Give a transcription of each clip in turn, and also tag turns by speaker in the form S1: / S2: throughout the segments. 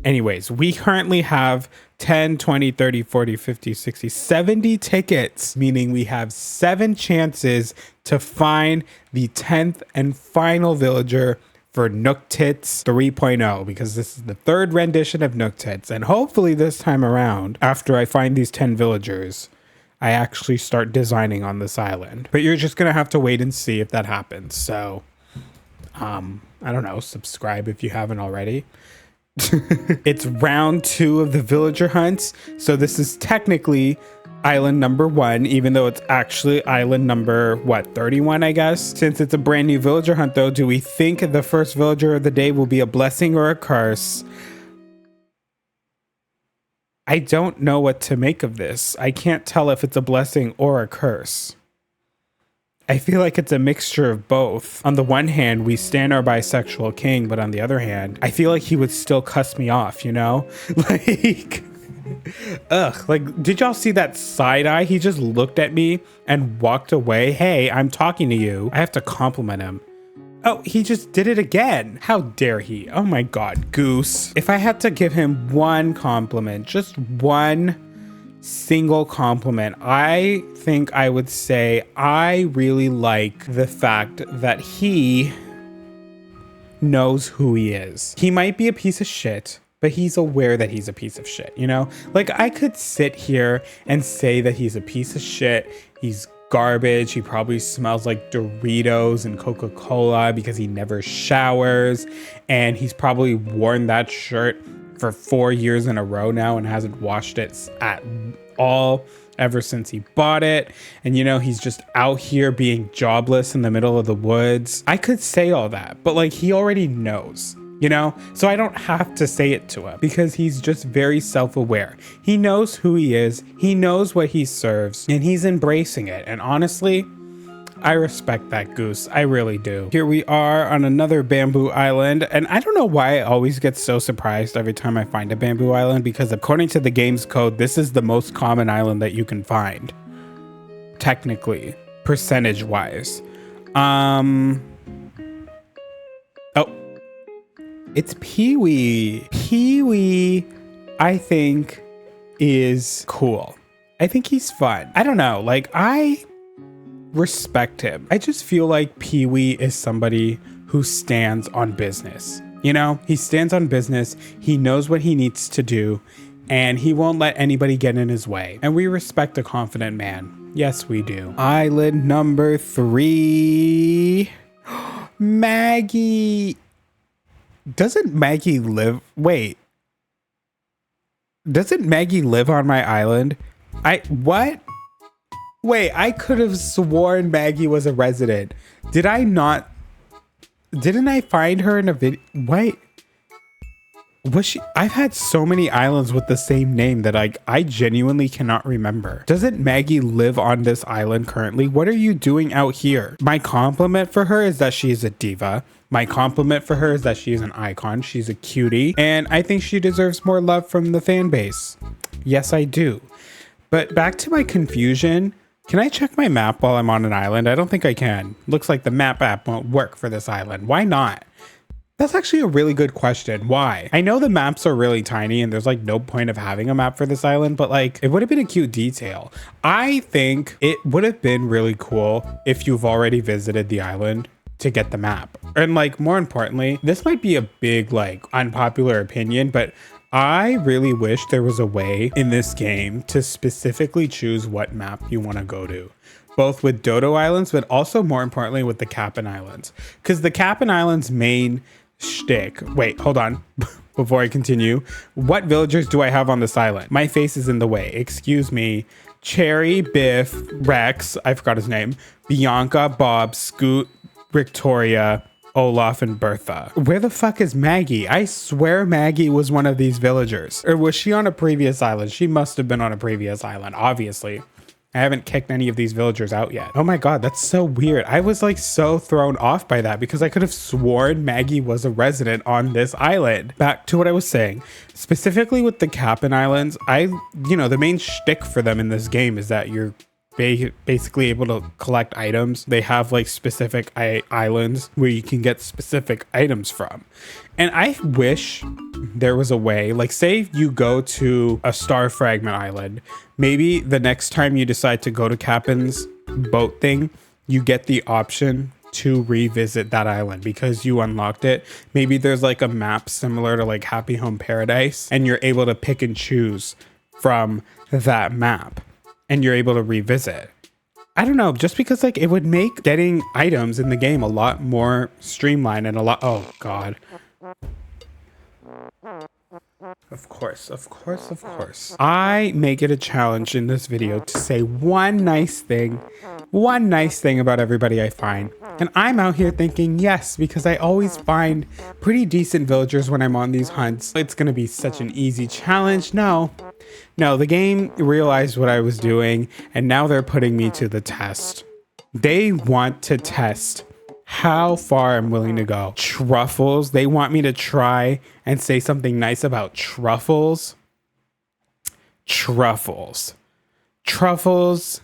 S1: Anyways, we currently have 10, 20, 30, 40, 50, 60, 70 tickets, meaning we have 7 chances to find the 10th and final villager for Nook Tits 3.0, because this is the 3rd rendition of Nook Tits. And hopefully this time around, after I find these 10 villagers, I actually start designing on this island. But you're just going to have to wait and see if that happens. So, I don't know, subscribe if you haven't already. It's round 2 of the villager hunts. So this is technically island number 1, even though it's actually island number, 31, I guess. Since it's a brand new villager hunt though, do we think the first villager of the day will be a blessing or a curse? I don't know what to make of this. I can't tell if it's a blessing or a curse. I feel like it's a mixture of both. On the one hand, we stand our bisexual king, but on the other hand, I feel like he would still cuss me off, you know? Like, ugh, like, did y'all see that side eye? He just looked at me and walked away. Hey, I'm talking to you. I have to compliment him. Oh, he just did it again. How dare he? Oh my God, Goose. If I had to give him one compliment, just one single compliment, I think I would say I really like the fact that he knows who he is. He might be a piece of shit, but he's aware that he's a piece of shit, you know? Like, I could sit here and say that he's a piece of shit. He's garbage. He probably smells like Doritos and Coca-Cola because he never showers. And he's probably worn that shirt for 4 years in a row now and hasn't washed it at all ever since he bought it. And you know, he's just out here being jobless in the middle of the woods. I could say all that, but like, he already knows, you know? So I don't have to say it to him because he's just very self-aware. He knows who he is, he knows what he serves, and he's embracing it. And honestly, I respect that, Goose. I really do. Here we are on another bamboo island. And I don't know why I always get so surprised every time I find a bamboo island, because according to the game's code, this is the most common island that you can find. Technically, percentage-wise. Oh, it's Pee-wee. Pee-wee, I think, is cool. I think he's fun. I don't know. Like, I respect him. I just feel like Pee-wee is somebody who stands on business. You know, he stands on business. He knows what he needs to do, and he won't let anybody get in his way. And we respect a confident man. Yes, we do. Island number 3. Maggie. Doesn't Maggie live? Wait. Doesn't Maggie live on my island? What? Wait, I could have sworn Maggie was a resident. Did I not? Didn't I find her in a video? Wait. Was she? I've had so many islands with the same name that I genuinely cannot remember. Doesn't Maggie live on this island currently? What are you doing out here? My compliment for her is that she is a diva. My compliment for her is that she is an icon. She's a cutie. And I think she deserves more love from the fan base. Yes, I do. But back to my confusion. Can I check my map while I'm on an island? I don't think I can. Looks like the map app won't work for this island. Why not? That's actually a really good question. Why? I know the maps are really tiny and there's like no point of having a map for this island, but like, it would have been a cute detail. I think it would have been really cool if you've already visited the island to get the map. And like, more importantly, this might be a big like unpopular opinion, but I really wish there was a way in this game to specifically choose what map you want to go to, both with Dodo Islands, but also more importantly with the Cap'n Islands. Because the Cap'n Islands main shtick, wait, hold on, before I continue, what villagers do I have on this island? My face is in the way, excuse me. Cherry, Biff, Rex, I forgot his name, Bianca, Bob, Scoot, Victoria, Olaf, and Bertha. Where the fuck is Maggie? I swear Maggie was one of these villagers. Or was she on a previous island? She must have been on a previous island, obviously. I haven't kicked any of these villagers out yet. Oh my God, that's so weird. I was like so thrown off by that because I could have sworn Maggie was a resident on this island. Back to what I was saying. Specifically with the Cap'n Islands, the main shtick for them in this game is that you're basically able to collect items. They have like specific islands where you can get specific items from. And I wish there was a way, like say you go to a star fragment island, maybe the next time you decide to go to Captain's boat thing, you get the option to revisit that island because you unlocked it. Maybe there's like a map similar to like Happy Home Paradise and you're able to pick and choose from that map and you're able to revisit. I don't know, just because like it would make getting items in the game a lot more streamlined and a lot, oh God. Of course. I make it a challenge in this video to say one nice thing about everybody I find. And I'm out here thinking yes, because I always find pretty decent villagers when I'm on these hunts. It's gonna be such an easy challenge. No, the game realized what I was doing and now they're putting me to the test. They want to test how far I'm willing to go. Truffles. They want me to try and say something nice about truffles. Truffles. If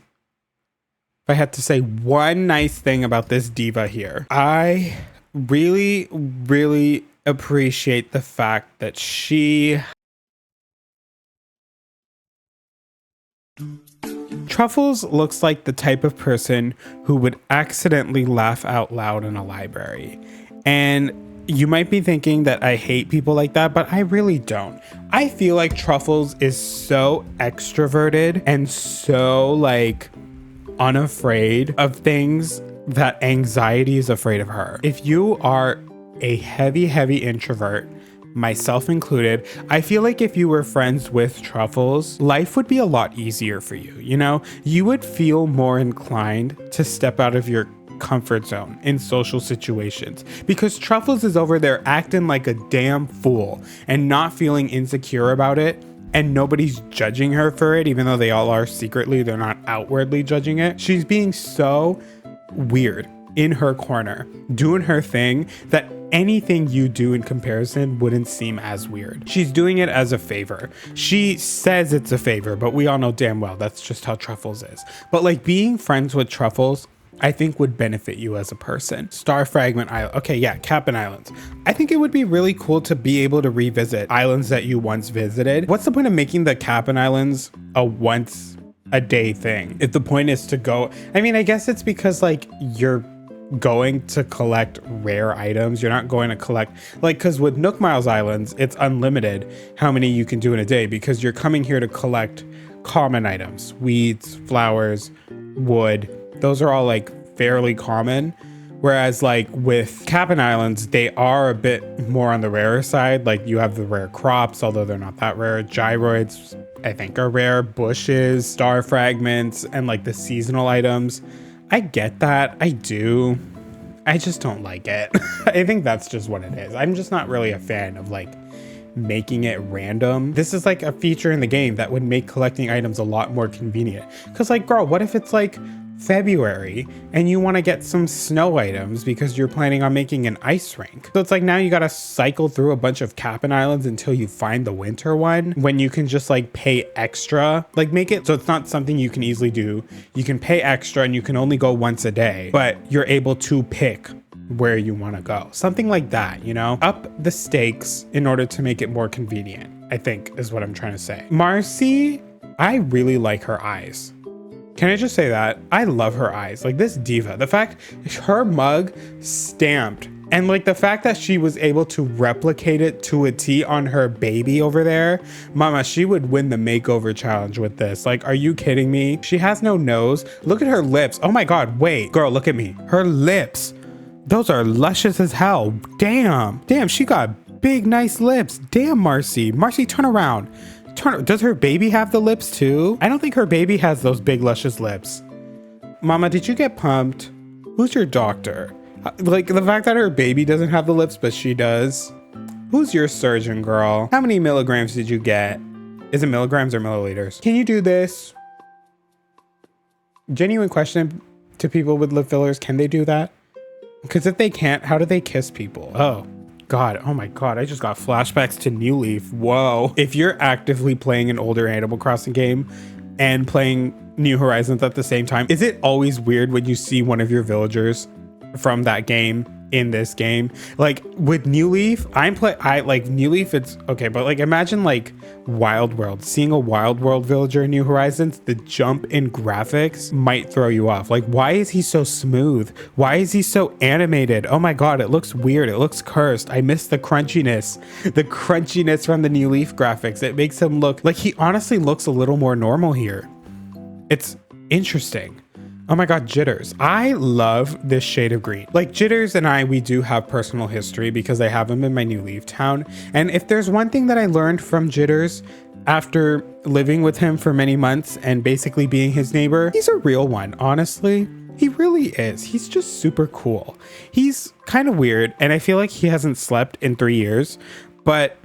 S1: I had to say one nice thing about this diva here, I really, really appreciate the fact that Truffles looks like the type of person who would accidentally laugh out loud in a library. And you might be thinking that I hate people like that, but I really don't. I feel like Truffles is so extroverted and so like unafraid of things that anxiety is afraid of her. If you are a heavy introvert, myself included, I feel like if you were friends with Truffles, life would be a lot easier for you. You know, you would feel more inclined to step out of your comfort zone in social situations because Truffles is over there acting like a damn fool and not feeling insecure about it. And nobody's judging her for it, even though they all are secretly, they're not outwardly judging it. She's being so weird in her corner, doing her thing that anything you do in comparison wouldn't seem as weird. She's doing it as a favor. She says it's a favor, but we all know damn well that's just how Truffles is. But like being friends with Truffles, I think would benefit you as a person. Star Fragment Island. Okay, yeah, Cap'n Islands. I think it would be really cool to be able to revisit islands that you once visited. What's the point of making the Cap'n Islands a once a day thing if the point is to go? I mean, I guess it's because like you're going to collect rare items. You're not going to collect like, because with Nook Miles Islands, it's unlimited how many you can do in a day because you're coming here to collect common items, weeds, flowers, wood. Those are all like fairly common. Whereas like with Cap'n Islands, they are a bit more on the rarer side. Like you have the rare crops, although they're not that rare. Gyroids, I think, are rare. Bushes, star fragments, and like the seasonal items. I get that. I do. I just don't like it. I think that's just what it is. I'm just not really a fan of like making it random. This is like a feature in the game that would make collecting items a lot more convenient. Because like, girl, what if it's like February and you want to get some snow items because you're planning on making an ice rink? So it's like now you got to cycle through a bunch of Cap'n Islands until you find the winter one when you can just like pay extra. Like make it so it's not something you can easily do. You can pay extra and you can only go once a day, but you're able to pick where you want to go. Something like that, you know? Up the stakes in order to make it more convenient, I think is what I'm trying to say. Marcy, I really like her eyes. Can I just say that? I love her eyes. Like this diva, the fact her mug stamped and like the fact that she was able to replicate it to a T on her baby over there. Mama, she would win the makeover challenge with this. Like, are you kidding me? She has no nose. Look at her lips. Oh my God, wait, girl, look at me. Her lips, those are luscious as hell. Damn, she got big, nice lips. Damn, Marcy, turn around. Does her baby have the lips too? I don't think her baby has those big luscious lips. Mama, did you get pumped? Who's your doctor? Like the fact that her baby doesn't have the lips, but she does. Who's your surgeon, girl? How many milligrams did you get? Is it milligrams or milliliters? Can you do this? Genuine question to people with lip fillers. Can they do that? Because if they can't, how do they kiss people? Oh. God, oh my God, I just got flashbacks to New Leaf. Whoa. If you're actively playing an older Animal Crossing game and playing New Horizons at the same time, is it always weird when you see one of your villagers from that game in this game. Like with New Leaf, I like New Leaf, it's okay, but like imagine like Wild World, seeing a Wild World villager in New Horizons, the jump in graphics might throw you off. Like, why is he so smooth? Why is he so animated? Oh my god, it looks weird, it looks cursed. I miss the crunchiness from the New Leaf graphics. It makes him look like he honestly looks a little more normal here. It's interesting. Oh my god, Jitters. I love this shade of green. Like Jitters and I, we do have personal history because I have him in my New Leaf town. And if there's one thing that I learned from Jitters after living with him for many months and basically being his neighbor, he's a real one, honestly. He really is. He's just super cool. He's kind of weird and I feel like he hasn't slept in 3 years. But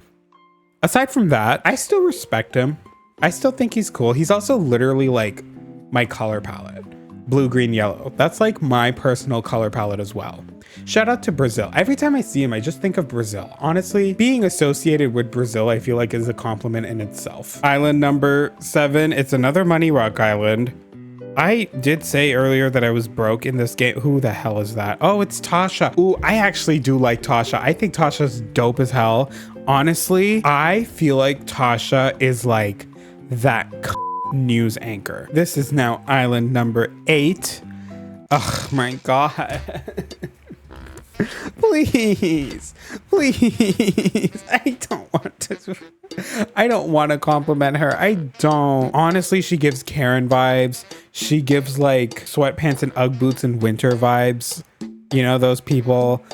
S1: aside from that, I still respect him. I still think he's cool. He's also literally like my color palette. Blue, green, yellow. That's like my personal color palette as well. Shout out to Brazil. Every time I see him, I just think of Brazil. Honestly, being associated with Brazil, I feel like is a compliment in itself. Island number 7. It's another Money Rock Island. I did say earlier that I was broke in this game. Who the hell is that? Oh, it's Tasha. Ooh, I actually do like Tasha. I think Tasha's dope as hell. Honestly, I feel like Tasha is like that news anchor. This is now island number 8. Oh my god. Please. I don't want to compliment her. I don't. Honestly, she gives Karen vibes. She gives like sweatpants and Ugg boots and winter vibes. You know, those people.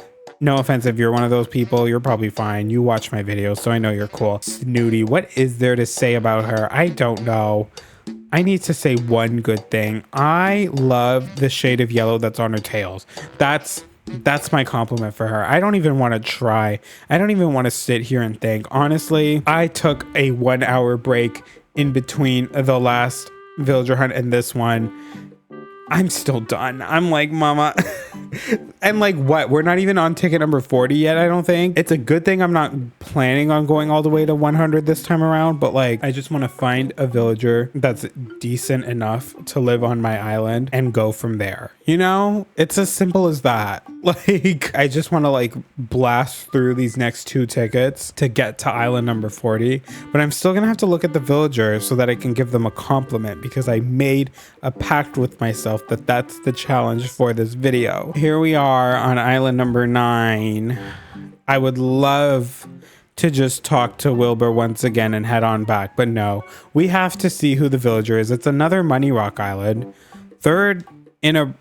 S1: No offense if you're one of those people, you're probably fine. You watch my videos, so I know you're cool. Snooty, what is there to say about her? I don't know. I need to say one good thing. I love the shade of yellow that's on her tails. That's my compliment for her. I don't even want to try. I don't even want to sit here and think. Honestly, I took a 1 hour break in between the last villager hunt and this one. I'm still done. I'm like, mama. And like what? We're not even on ticket number 40 yet, I don't think. It's a good thing I'm not planning on going all the way to 100 this time around, but like I just want to find a villager that's decent enough to live on my island and go from there. You know, it's as simple as that. Like I just want to like blast through these next 2 tickets to get to island number 40, but I'm still gonna have to look at the villagers so that I can give them a compliment because I made a pact with myself that that's the challenge for this video. Here we are on island number 9. I would love to just talk to Wilbur once again and head on back, but no, we have to see who the villager is. It's another Money Rock Island. 3rd in a...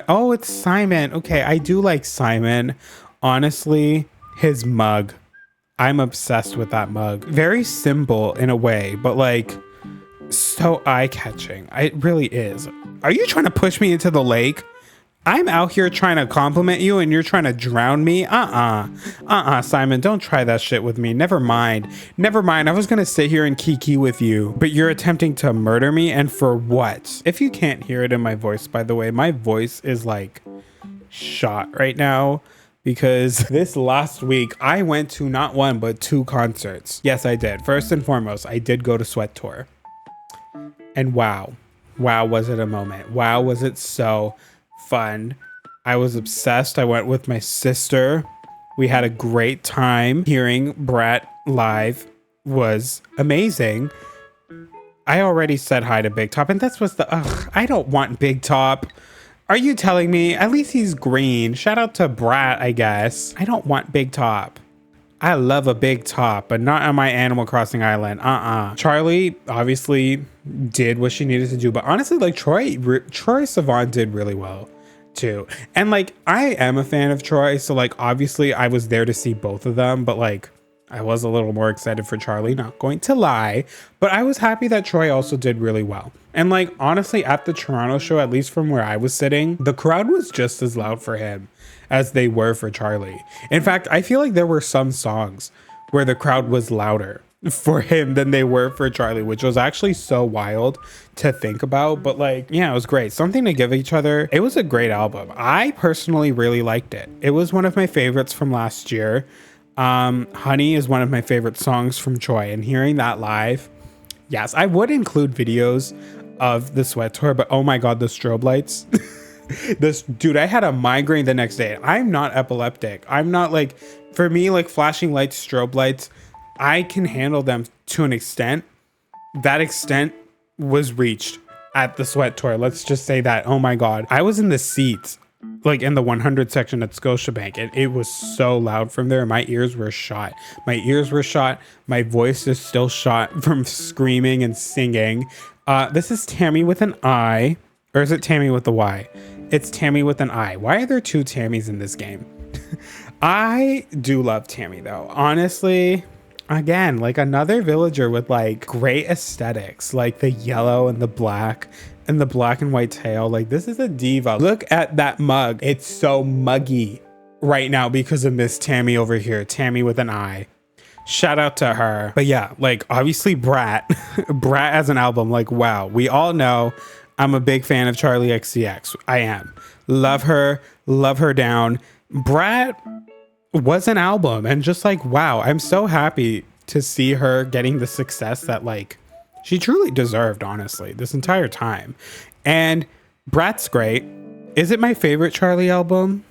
S1: Oh, it's Simon. Okay, I do like Simon. Honestly, his mug. I'm obsessed with that mug. Very simple in a way, but like so eye-catching. It really is. Are you trying to push me into the lake? I'm out here trying to compliment you and you're trying to drown me? Simon, don't try that shit with me. Never mind. I was gonna sit here and kiki with you, but you're attempting to murder me, and for what? If you can't hear it in my voice, by the way, my voice is like shot right now because this last week I went to not 1 but 2 concerts. Yes, I did. First and foremost, I did go to Sweat Tour. And wow, was it a moment. Wow, was it so fun. I was obsessed. I went with my sister. We had a great time. Hearing Brat live was amazing. I already said hi to Big Top, and that's what's I don't want Big Top. Are you telling me? At least he's green. Shout out to Brat, I guess. I don't want Big Top. I love a big top, but not on my Animal Crossing island. Charlie obviously did what she needed to do, but honestly, like Troy Sivan did really well too. And like, I am a fan of Troy, so like, obviously I was there to see both of them, but like, I was a little more excited for Charlie, not going to lie, but I was happy that Troy also did really well. And like, honestly, at the Toronto show, at least from where I was sitting, the crowd was just as loud for him as they were for Charlie. In fact, I feel like there were some songs where the crowd was louder for him than they were for Charlie, which was actually so wild to think about. But like, yeah, it was great. Something to give each other. It was a great album. I personally really liked it. It was one of my favorites from last year. Honey is one of my favorite songs from Troy, and hearing that live, yes, I would include videos of the Sweat Tour, but oh my god, the strobe lights. This dude, I had a migraine the next day. I'm not epileptic. I'm not like, for me, like flashing lights, strobe lights, I can handle them to an extent. That extent was reached at the sweat tour. Let's just say that. Oh my God. I was in the seats, like in the 100 section at Scotiabank, and it was so loud from there. My ears were shot. My ears were shot. My voice is still shot from screaming and singing. This is Tammy with an I, or is it Tammy with the Y? It's Tammy with an I. Why are there two Tammys in this game? I do love Tammy though. Honestly, again, like another villager with like great aesthetics, like the yellow and the black and white tail. Like this is a diva. Look at that mug. It's so muggy right now because of Miss Tammy over here. Tammy with an I. Shout out to her. But yeah, like obviously Brat. Brat as an album, like wow. We all know I'm a big fan of Charlie XCX. I am. Love her down. Brat was an album, and just like wow, I'm so happy to see her getting the success that like she truly deserved, honestly, this entire time. And Brat's great. Is it my favorite Charlie album?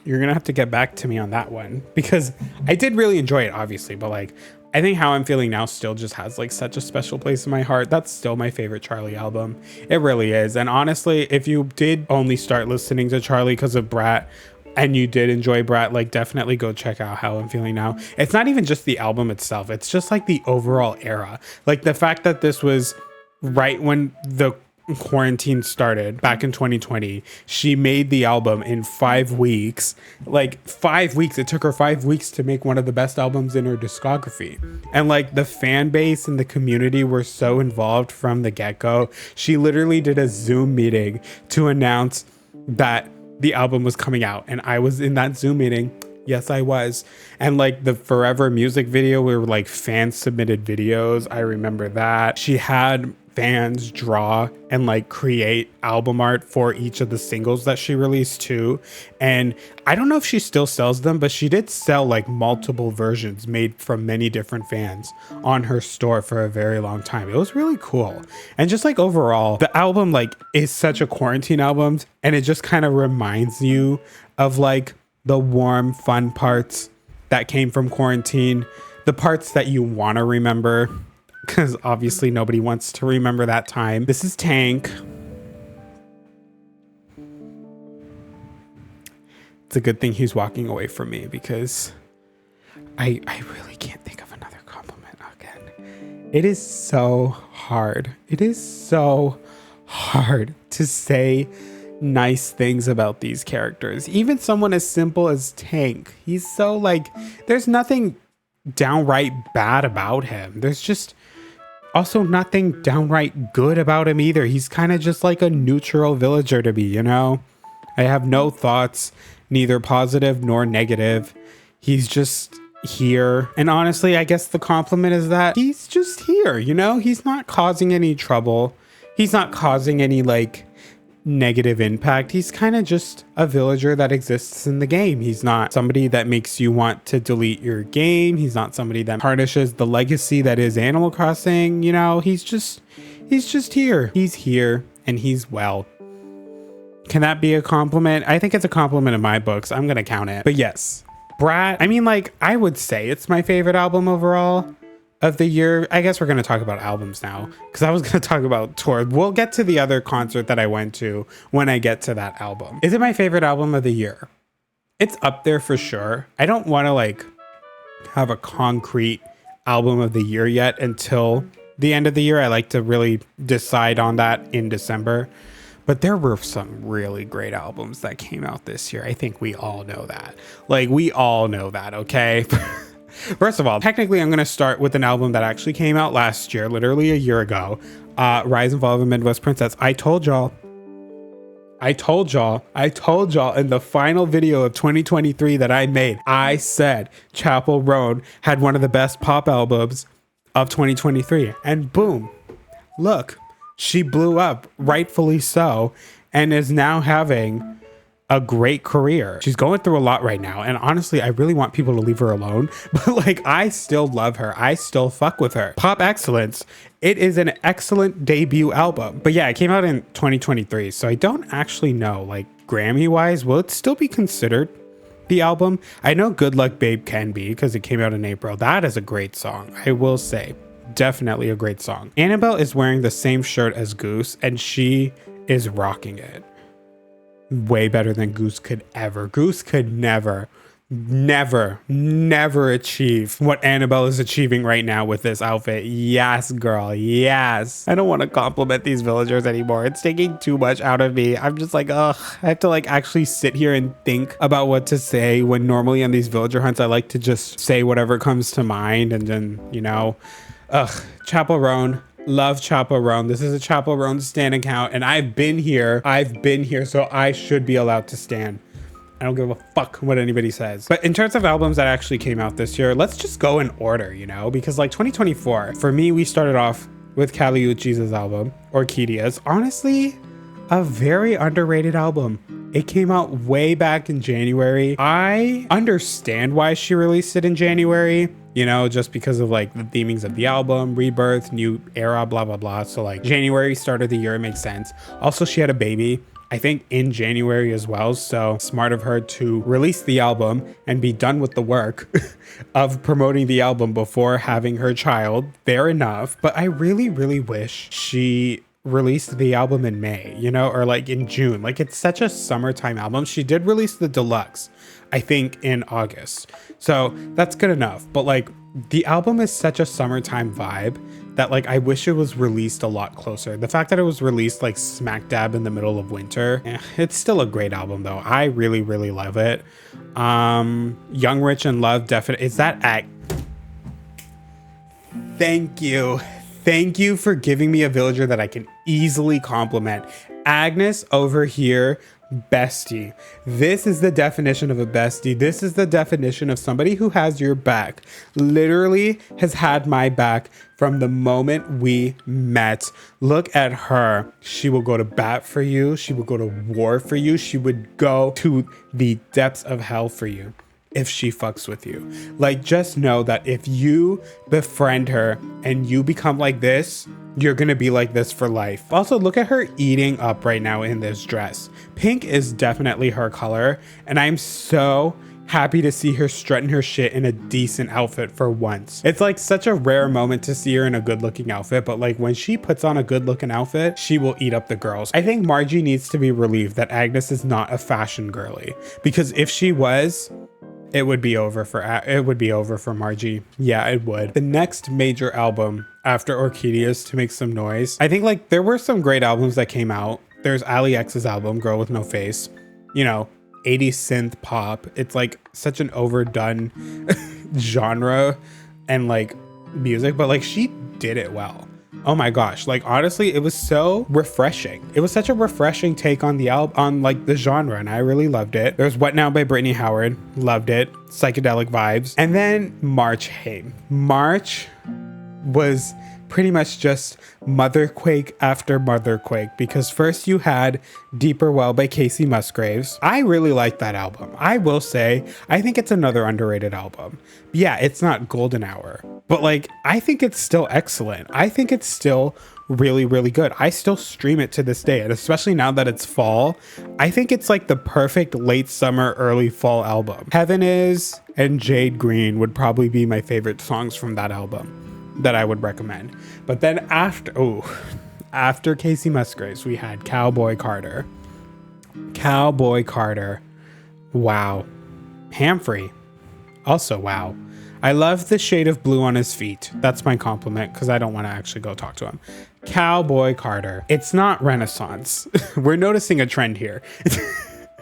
S1: You're gonna have to get back to me on that one, because I did really enjoy it, obviously, but like I think How I'm Feeling Now still just has like such a special place in my heart. That's still my favorite Charlie album. It really is. And honestly, if you did only start listening to Charlie because of Brat, and you did enjoy Brat, like definitely go check out How I'm Feeling Now. It's not even just the album itself. It's just like the overall era. Like the fact that this was right when the quarantine started back in 2020. She made the album in 5 weeks. Like 5 weeks. It took her 5 weeks to make one of the best albums in her discography. And like the fan base and the community were so involved from the get-go. She literally did a Zoom meeting to announce that the album was coming out, and I was in that Zoom meeting. Yes, I was. And like the Forever music video were like fan submitted videos. I remember that. She had fans draw and like create album art for each of the singles that she released too. And I don't know if she still sells them, but she did sell like multiple versions made from many different fans on her store for a very long time. It was really cool. And just like overall, the album like is such a quarantine album, and it just kind of reminds you of like the warm, fun parts that came from quarantine, the parts that you want to remember, because obviously nobody wants to remember that time. This is Tank. It's a good thing he's walking away from me, because I really can't think of another compliment again. It is so hard. It is so hard to say nice things about these characters. Even someone as simple as Tank. He's so like, there's nothing downright bad about him. There's just also nothing downright good about him either. He's kind of just like a neutral villager to me, you know? I have no thoughts, neither positive nor negative. He's just here. And honestly, I guess the compliment is that he's just here, you know? He's not causing any trouble. He's not causing any like negative impact. He's kind of just a villager that exists in the game. He's not somebody that makes you want to delete your game. He's not somebody that tarnishes the legacy that is Animal Crossing. You know, he's just here. He's here and he's well. Can that be a compliment? I think it's a compliment in my books. I'm gonna count it. But yes, Brat, I mean, like, I would say it's my favorite album overall of the year. I guess we're going to talk about albums now, because I was going to talk about tour. We'll get to the other concert that I went to when I get to that album. Is it my favorite album of the year? It's up there for sure. I don't want to like have a concrete album of the year yet until the end of the year. I like to really decide on that in December. But there were some really great albums that came out this year. I think we all know that. Like, we all know that, okay? First of all, technically, I'm going to start with an album that actually came out last year, literally a year ago. Rise and Fall of a Midwest Princess. I told y'all in the final video of 2023 that I made, I said Chapel Roan had one of the best pop albums of 2023. And boom, look, she blew up, rightfully so, and is now having a great career. She's going through a lot right now. And honestly, I really want people to leave her alone. But like, I still love her. I still fuck with her. Pop excellence. It is an excellent debut album. But yeah, it came out in 2023. So I don't actually know, like Grammy wise, will it still be considered the album? I know Good Luck Babe can be because it came out in April. That is a great song, I will say. Definitely a great song. Annabelle is wearing the same shirt as Goose and she is rocking it. Way better than Goose could ever. Goose could never achieve what Annabelle is achieving right now with this outfit. Yes, girl. Yes. I don't want to compliment these villagers anymore. It's taking too much out of me. I'm just like, ugh. I have to like actually sit here and think about what to say when normally on these villager hunts, I like to just say whatever comes to mind. And then, you know, Chapel Roan. Love Chapel Roan. This is a Chapel Roan stan account and I've been here, so I should be allowed to stan. I don't give a fuck what anybody says. But in terms of albums that actually came out this year, let's just go in order, you know, because like 2024, for me, we started off with Kali Uchis's album, Orquídeas. Honestly, a very underrated album. It came out way back in January. I understand why she released it in January, you know, just because of like the themings of the album, rebirth, new era, blah, blah, blah. So like January, start of the year, it makes sense. Also, she had a baby, I think in January as well. So smart of her to release the album and be done with the work of promoting the album before having her child. Fair enough. But I really, really wish she released the album in May, you know, or like in June. Like it's such a summertime album. She did release the deluxe, I think in August. So that's good enough. But like the album is such a summertime vibe that like I wish it was released a lot closer. The fact that it was released like smack dab in the middle of winter, it's still a great album though. I really, really love it. Young, Rich, and Love, definitely. Is that Thank you. Thank you for giving me a villager that I can easily compliment. Agnes over here, bestie. This is the definition of a bestie. This is the definition of somebody who has your back. Literally has had my back from the moment we met. Look at her. She will go to bat for you. She will go to war for you. She would go to the depths of hell for you if she fucks with you. Like, just know that if you befriend her and you become like this, you're gonna be like this for life. Also, look at her eating up right now in this dress. Pink is definitely her color, and I'm so happy to see her strutting her shit in a decent outfit for once. It's like such a rare moment to see her in a good looking outfit, but like when she puts on a good looking outfit, she will eat up the girls. I think Margie needs to be relieved that Agnes is not a fashion girly, because if she was, it would be over for Margie. Yeah, it would. The next major album after Orquídeas to make some noise. I think like there were some great albums that came out. There's Ali X's album, Girl with No Face. You know, 80s synth pop. It's like such an overdone genre and like music, but like she did it well. Oh my gosh, like honestly, it was so refreshing. It was such a refreshing take on the album, on like the genre, and I really loved it. There's What Now by Brittany Howard, loved it. Psychedelic vibes. And then March came. March was pretty much just Motherquake after Motherquake, because first you had Deeper Well by Casey Musgraves. I really like that album. I will say, I think it's another underrated album. Yeah, it's not golden hour, but like, I think it's still excellent. I think it's still really, really good. I still stream it to this day, and especially now that it's fall, I think it's like the perfect late summer, early fall album. Heaven Is and Jade Green would probably be my favorite songs from that album that I would recommend. But then after Casey Musgraves, we had Cowboy Carter. Cowboy Carter. Wow. Hamfrey. Also, wow. I love the shade of blue on his feet. That's my compliment, because I don't want to actually go talk to him. Cowboy Carter. It's not Renaissance. We're noticing a trend here.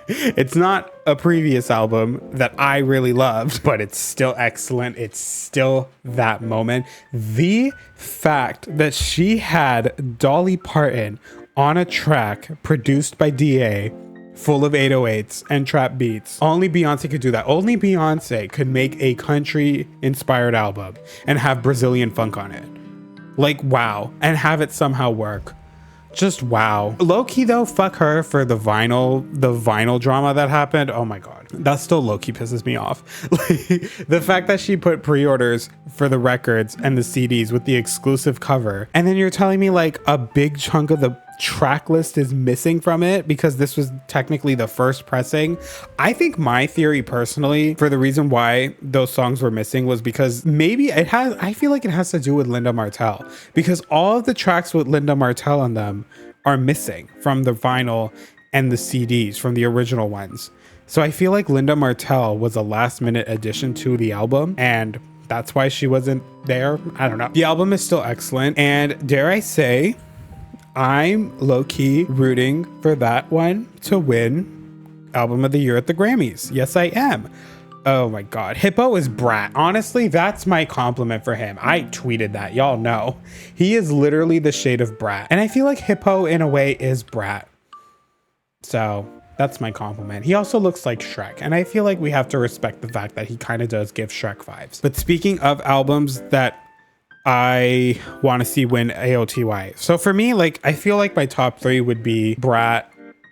S1: It's not a previous album that I really loved, but it's still excellent. It's still that moment. The fact that she had Dolly Parton on a track produced by DA, full of 808s and trap beats. Only Beyonce could do that. Only Beyonce could make a country inspired album and have Brazilian funk on it. Like, wow. And have it somehow work. Just wow. Low-key though, fuck her for the vinyl drama that happened. Oh my God. That still low-key pisses me off. Like, the fact that she put pre-orders for the records and the CDs with the exclusive cover. And then you're telling me like a big chunk of the track list is missing from it because this was technically the first pressing. I think my theory personally for the reason why those songs were missing was because maybe I feel like it has to do with Linda Martell, because all of the tracks with Linda Martell on them are missing from the vinyl and the CDs from the original ones. So I feel like Linda Martell was a last minute addition to the album, and that's why she wasn't there. I don't know. The album is still excellent, and dare I say, I'm low-key rooting for that one to win Album of the Year at the Grammys. Yes, I am. Oh my God. Hippo is Brat. Honestly, that's my compliment for him. I tweeted that. Y'all know. He is literally the shade of Brat. And I feel like Hippo, in a way, is Brat. So that's my compliment. He also looks like Shrek. And I feel like we have to respect the fact that he kind of does give Shrek vibes. But speaking of albums that I want to see win AOTY. So for me, like, I feel like my top 3 would be Brat,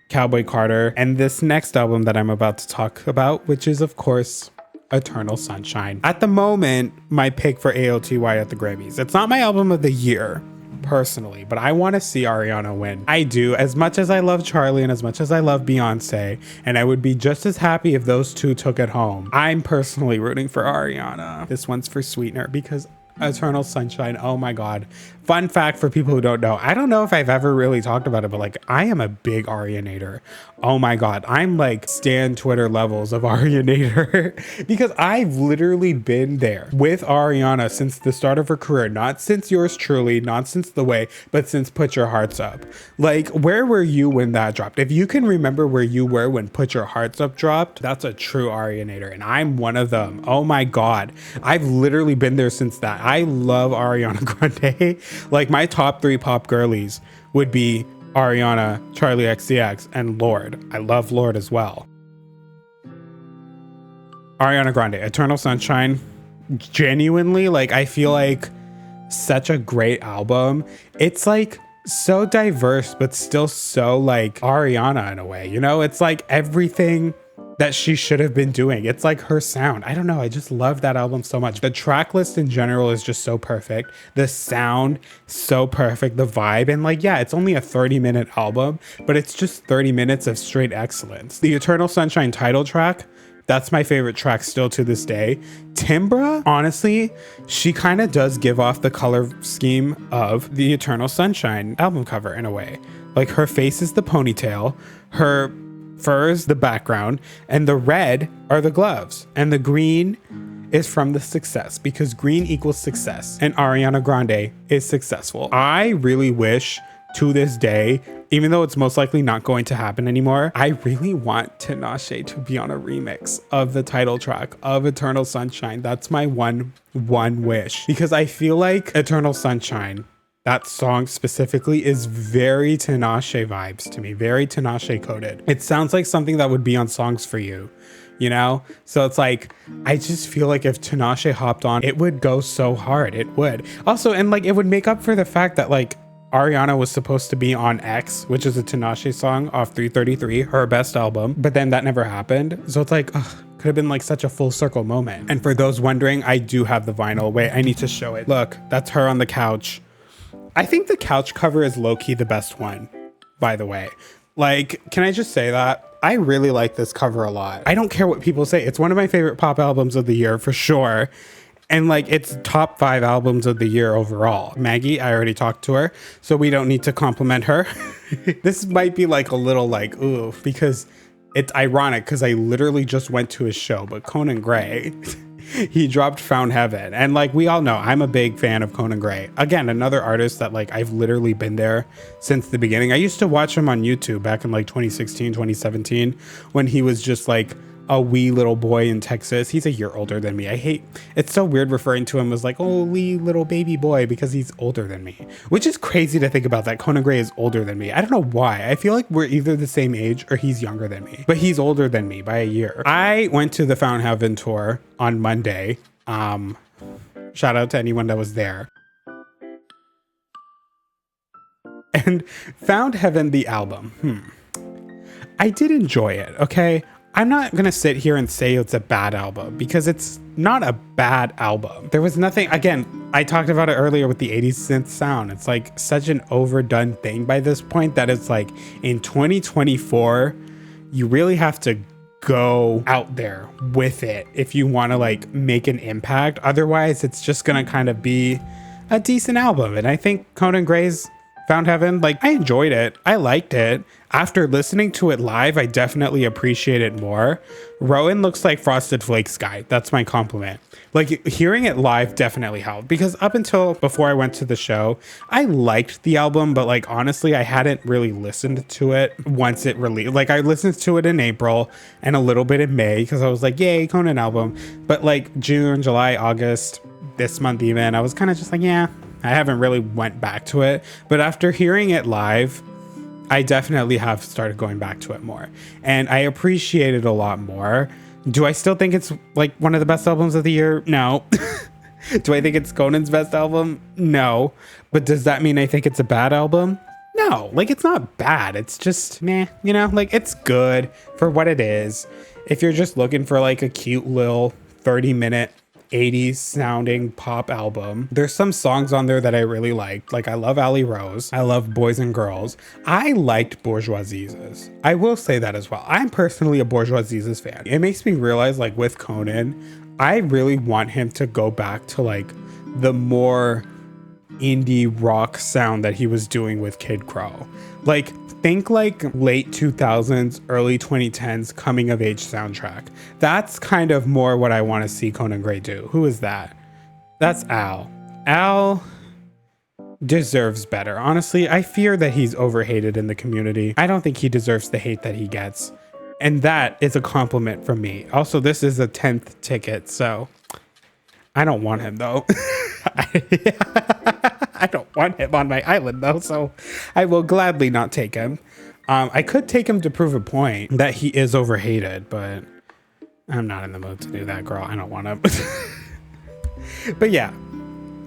S1: Cowboy Carter, and this next album that I'm about to talk about, which is of course Eternal Sunshine. At the moment, my pick for AOTY at the Grammys. It's not my album of the year personally, but I want to see Ariana win. I do. As much as I love Charlie and as much as I love Beyonce, and I would be just as happy if those two took it home, I'm personally rooting for Ariana. This one's for Sweetener because Eternal Sunshine, oh my God. Fun fact for people who don't know, I don't know if I've ever really talked about it, but like, I am a big Arianator. Oh my God, I'm like stan Twitter levels of Arianator because I've literally been there with Ariana since the start of her career. Not since Yours Truly, not since The Way, but since Put Your Hearts Up. Like, where were you when that dropped? If you can remember where you were when Put Your Hearts Up dropped, that's a true Arianator, and I'm one of them. Oh my God, I've literally been there since that. I love Ariana Grande. Like, my top 3 pop girlies would be Ariana, Charlie XCX, and Lorde. I love Lorde as well. Ariana Grande, Eternal Sunshine, genuinely, like, I feel like such a great album. It's like so diverse, but still so like Ariana in a way, you know? It's like everything that she should have been doing. It's like her sound. I don't know. I just love that album so much. The track list in general is just so perfect. The sound, so perfect. The vibe. And like, yeah, it's only a 30-minute album, but it's just 30 minutes of straight excellence. The Eternal Sunshine title track, that's my favorite track still to this day. Timbra, honestly, she kind of does give off the color scheme of the Eternal Sunshine album cover in a way. Like, her face is the ponytail, her fur is the background, and the red are the gloves, and the green is from the success, because green equals success, and Ariana Grande is successful. I really wish to this day, even though it's most likely not going to happen anymore, I really want Tinashe to be on a remix of the title track of Eternal Sunshine. That's my one wish, because I feel like Eternal Sunshine, that song specifically, is very Tinashe vibes to me, very Tinashe coded. It sounds like something that would be on Songs for You, you know? So it's like, I just feel like if Tinashe hopped on, it would go so hard. It would. Also, and like, it would make up for the fact that like Ariana was supposed to be on X, which is a Tinashe song off 333, her best album, but then that never happened. So it's like, ugh, could have been like such a full circle moment. And for those wondering, I do have the vinyl. Wait, I need to show it. Look, that's her on the couch. I think the couch cover is low-key the best one, by the way. Like, can I just say that? I really like this cover a lot. I don't care what people say. It's one of my favorite pop albums of the year for sure. And like, it's top 5 albums of the year overall. Maggie, I already talked to her, so we don't need to compliment her. This might be like a little like, ooh, because it's ironic because I literally just went to his show, but Conan Gray, he dropped Found Heaven. And like, we all know, I'm a big fan of Conan Gray. Again, another artist that like, I've literally been there since the beginning. I used to watch him on YouTube back in like 2016, 2017, when he was just like a wee little boy in Texas. He's a year older than me. It's so weird referring to him as like, oh, wee little baby boy, because he's older than me, which is crazy to think about, that Conan Gray is older than me. I don't know why. I feel like we're either the same age or he's younger than me, but he's older than me by a year. I went to the Found Heaven tour on Monday. Shout out to anyone that was there. And Found Heaven, the album. I did enjoy it, okay? I'm not going to sit here and say it's a bad album because it's not a bad album. There was nothing, again, I talked about it earlier with the 80s synth sound. It's like such an overdone thing by this point that it's like in 2024, you really have to go out there with it if you want to like make an impact. Otherwise, it's just going to kind of be a decent album. And I think Conan Gray's Found Heaven, like I enjoyed it. I liked it. After listening to it live, I definitely appreciate it more. Rowan looks like Frosted Flakes guy. That's my compliment. Like hearing it live definitely helped because up until before I went to the show, I liked the album, but like honestly, I hadn't really listened to it once it released. Like I listened to it in April and a little bit in May because I was like, yay, Conan album. But like June, July, August, this month even, I was kind of just like, yeah, I haven't really went back to it. But after hearing it live, I definitely have started going back to it more. And I appreciate it a lot more. Do I still think it's like one of the best albums of the year? No. Do I think it's Conan's best album? No. But does that mean I think it's a bad album? No. Like it's not bad. It's just meh, you know, like it's good for what it is. If you're just looking for like a cute little 30-minute 80s sounding pop album. There's some songs on there that I really liked. Like I love Alley Rose. I love Boys and Girls. I liked Bourgeoisie's. I will say that as well. I'm personally a Bourgeoisie's fan. It makes me realize like with Conan, I really want him to go back to like the more indie rock sound that he was doing with Kid Crow. Like think like late 2000s, early 2010s coming of age soundtrack. That's kind of more what I want to see Conan Gray do. Who is that? That's Al. Al deserves better. Honestly, I fear that he's overhated in the community. I don't think he deserves the hate that he gets. And that is a compliment from me. Also, this is a 10th ticket, so I don't want him though. I don't want him on my island though, so I will gladly not take him. I could take him to prove a point that he is overhated, but I'm not in the mood to do that, girl. I don't want him. But yeah,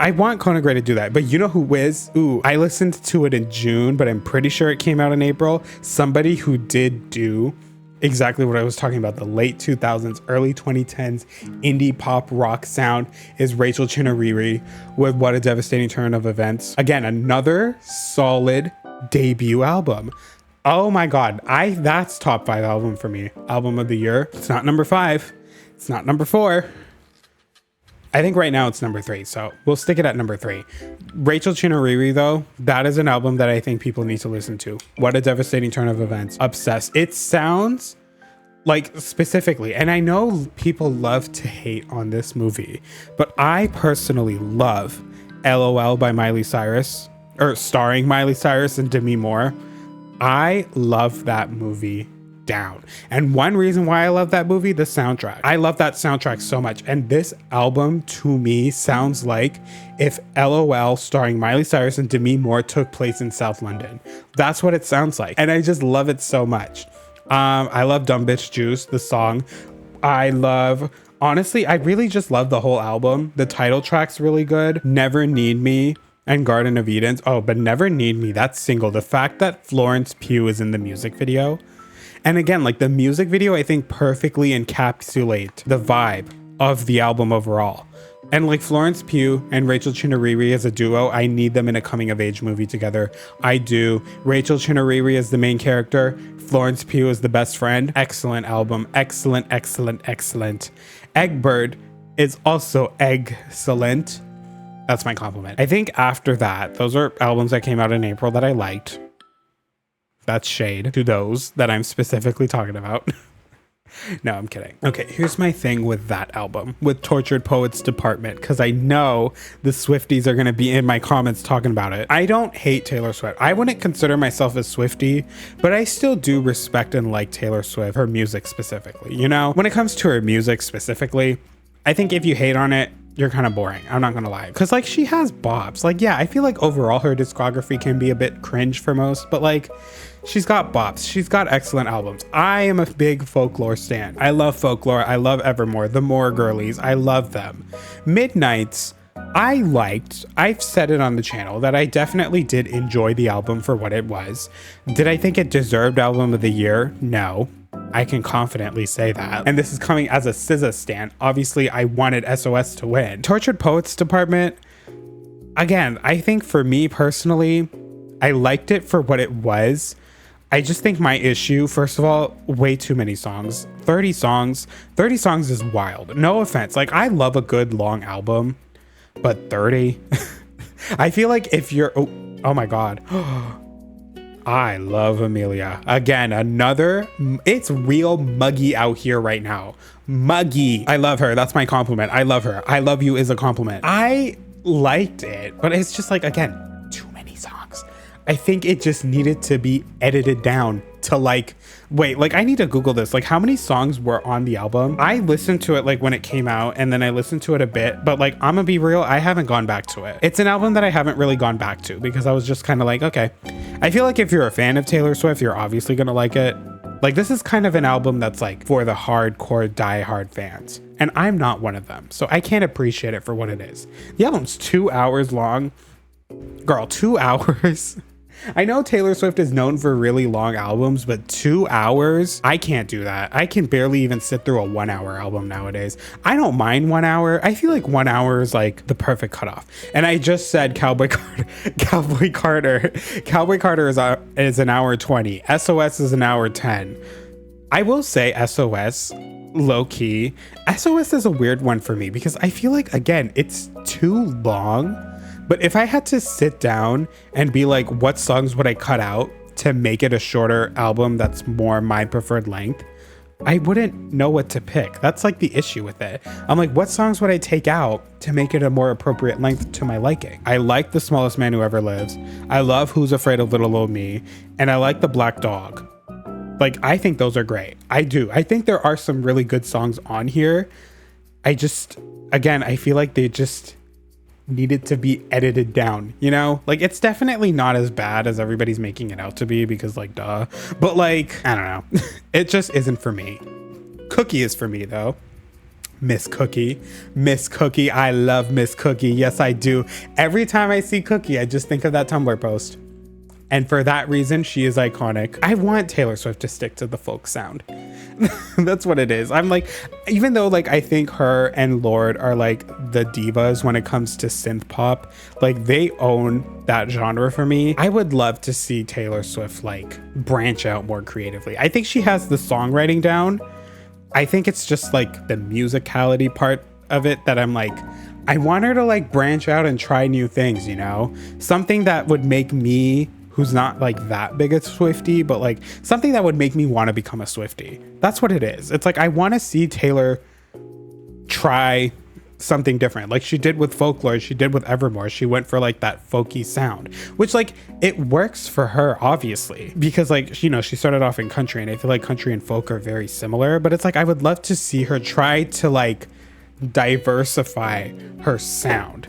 S1: I want Conan Gray to do that. But you know who is? Ooh, I listened to it in June, but I'm pretty sure it came out in April. Somebody who did do exactly what I was talking about, the late 2000s, early 2010s indie pop rock sound is Rachel Chinariri with What a Devastating Turn of Events. Again, another solid debut album. Oh my God, that's top 5 album for me. Album of the year. It's not number 5. It's not number 4. I think right now it's number 3, so we'll stick it at number 3. Rachel Chinariri, though, that is an album that I think people need to listen to. What a Devastating Turn of Events. Obsessed. It sounds like specifically, and I know people love to hate on this movie, but I personally love LOL by Miley Cyrus, or starring Miley Cyrus and Demi Moore. I love that movie down. And one reason why I love that movie, the soundtrack. I love that soundtrack so much. And this album to me sounds like if LOL starring Miley Cyrus and Demi Moore took place in South London. That's what it sounds like. And I just love it so much. I love Dumb Bitch Juice, the song. Honestly, I really just love the whole album. The title track's really good. Never Need Me and Garden of Eden. Oh, but Never Need Me, that single. The fact that Florence Pugh is in the music video. And again, like the music video, I think perfectly encapsulate the vibe of the album overall. And like Florence Pugh and Rachel Chinariri as a duo, I need them in a coming of age movie together. I do. Rachel Chinariri is the main character. Florence Pugh is the best friend. Excellent album. Excellent, excellent, excellent. Eggbird is also excellent. That's my compliment. I think after that, those are albums that came out in April that I liked. That's shade to those that I'm specifically talking about. No, I'm kidding. Okay, here's my thing with that album, with Tortured Poets Department, because I know the Swifties are going to be in my comments talking about it. I don't hate Taylor Swift. I wouldn't consider myself a Swiftie, but I still do respect and like Taylor Swift, her music specifically. You know, when it comes to her music specifically, I think if you hate on it, you're kind of boring. I'm not gonna lie. Because like she has bops. Like, yeah, I feel like overall her discography can be a bit cringe for most, but like she's got bops. She's got excellent albums. I am a big folklore stan. I love folklore. I love Evermore, the More Girlies. I love them. Midnights I've said it on the channel that I definitely did enjoy the album for what it was. Did I think it deserved album of the year? No. I can confidently say that. And this is coming as a SZA stan. Obviously, I wanted SOS to win. Tortured Poets Department, again, I think for me personally, I liked it for what it was. I just think my issue, first of all, way too many songs. 30 songs. 30 songs is wild. No offense. Like, I love a good long album, but 30? I feel like if you're... Oh my God. I love Amelia. Again, it's real muggy out here right now. Muggy. I love her. That's my compliment. I love her. I love you is a compliment. I liked it, but it's just like, again, too many songs. I think it just needed to be edited down to like, wait, like I need to Google this. Like how many songs were on the album? I listened to it like when it came out and then I listened to it a bit, but like I'm gonna be real, I haven't gone back to it. It's an album that I haven't really gone back to because I was just kind of like, okay. I feel like if you're a fan of Taylor Swift, you're obviously gonna like it. Like this is kind of an album that's like for the hardcore diehard fans. And I'm not one of them. So I can't appreciate it for what it is. The album's 2 hours long. Girl, 2 hours. I know Taylor Swift is known for really long albums, but 2 hours, I can't do that. I can barely even sit through a 1 hour album nowadays. I don't mind 1 hour. I feel like 1 hour is like the perfect cutoff. And I just said Cowboy Carter. Cowboy Carter is an hour 20. SOS is an hour 10. I will say SOS, low key. SOS is a weird one for me because I feel like, again, it's too long. But if I had to sit down and be like, what songs would I cut out to make it a shorter album that's more my preferred length, I wouldn't know what to pick. That's like the issue with it. I'm like, what songs would I take out to make it a more appropriate length to my liking? I like The Smallest Man Who Ever Lives. I love Who's Afraid of Little Old Me. And I like The Black Dog. Like, I think those are great. I do. I think there are some really good songs on here. I feel like they just needed to be edited down, you know? Like, it's definitely not as bad as everybody's making it out to be because, like, duh. But, like, I don't know. It just isn't for me. Cookie is for me, though. Miss Cookie. I love Miss Cookie. Yes, I do. Every time I see Cookie, I just think of that Tumblr post. And for that reason, she is iconic. I want Taylor Swift to stick to the folk sound. That's what it is. I'm like, even though like I think her and Lorde are like the divas when it comes to synth pop, like they own that genre for me. I would love to see Taylor Swift like branch out more creatively. I think she has the songwriting down. I think it's just like the musicality part of it that I'm like, I want her to like branch out and try new things, you know? Something that would make me, who's not like that big a Swiftie, but like something that would make me want to become a Swiftie. That's what it is. It's like, I want to see Taylor try something different. Like she did with Folklore, she did with Evermore. She went for like that folky sound, which like it works for her, obviously, because like, you know, she started off in country and I feel like country and folk are very similar, but it's like, I would love to see her try to like diversify her sound.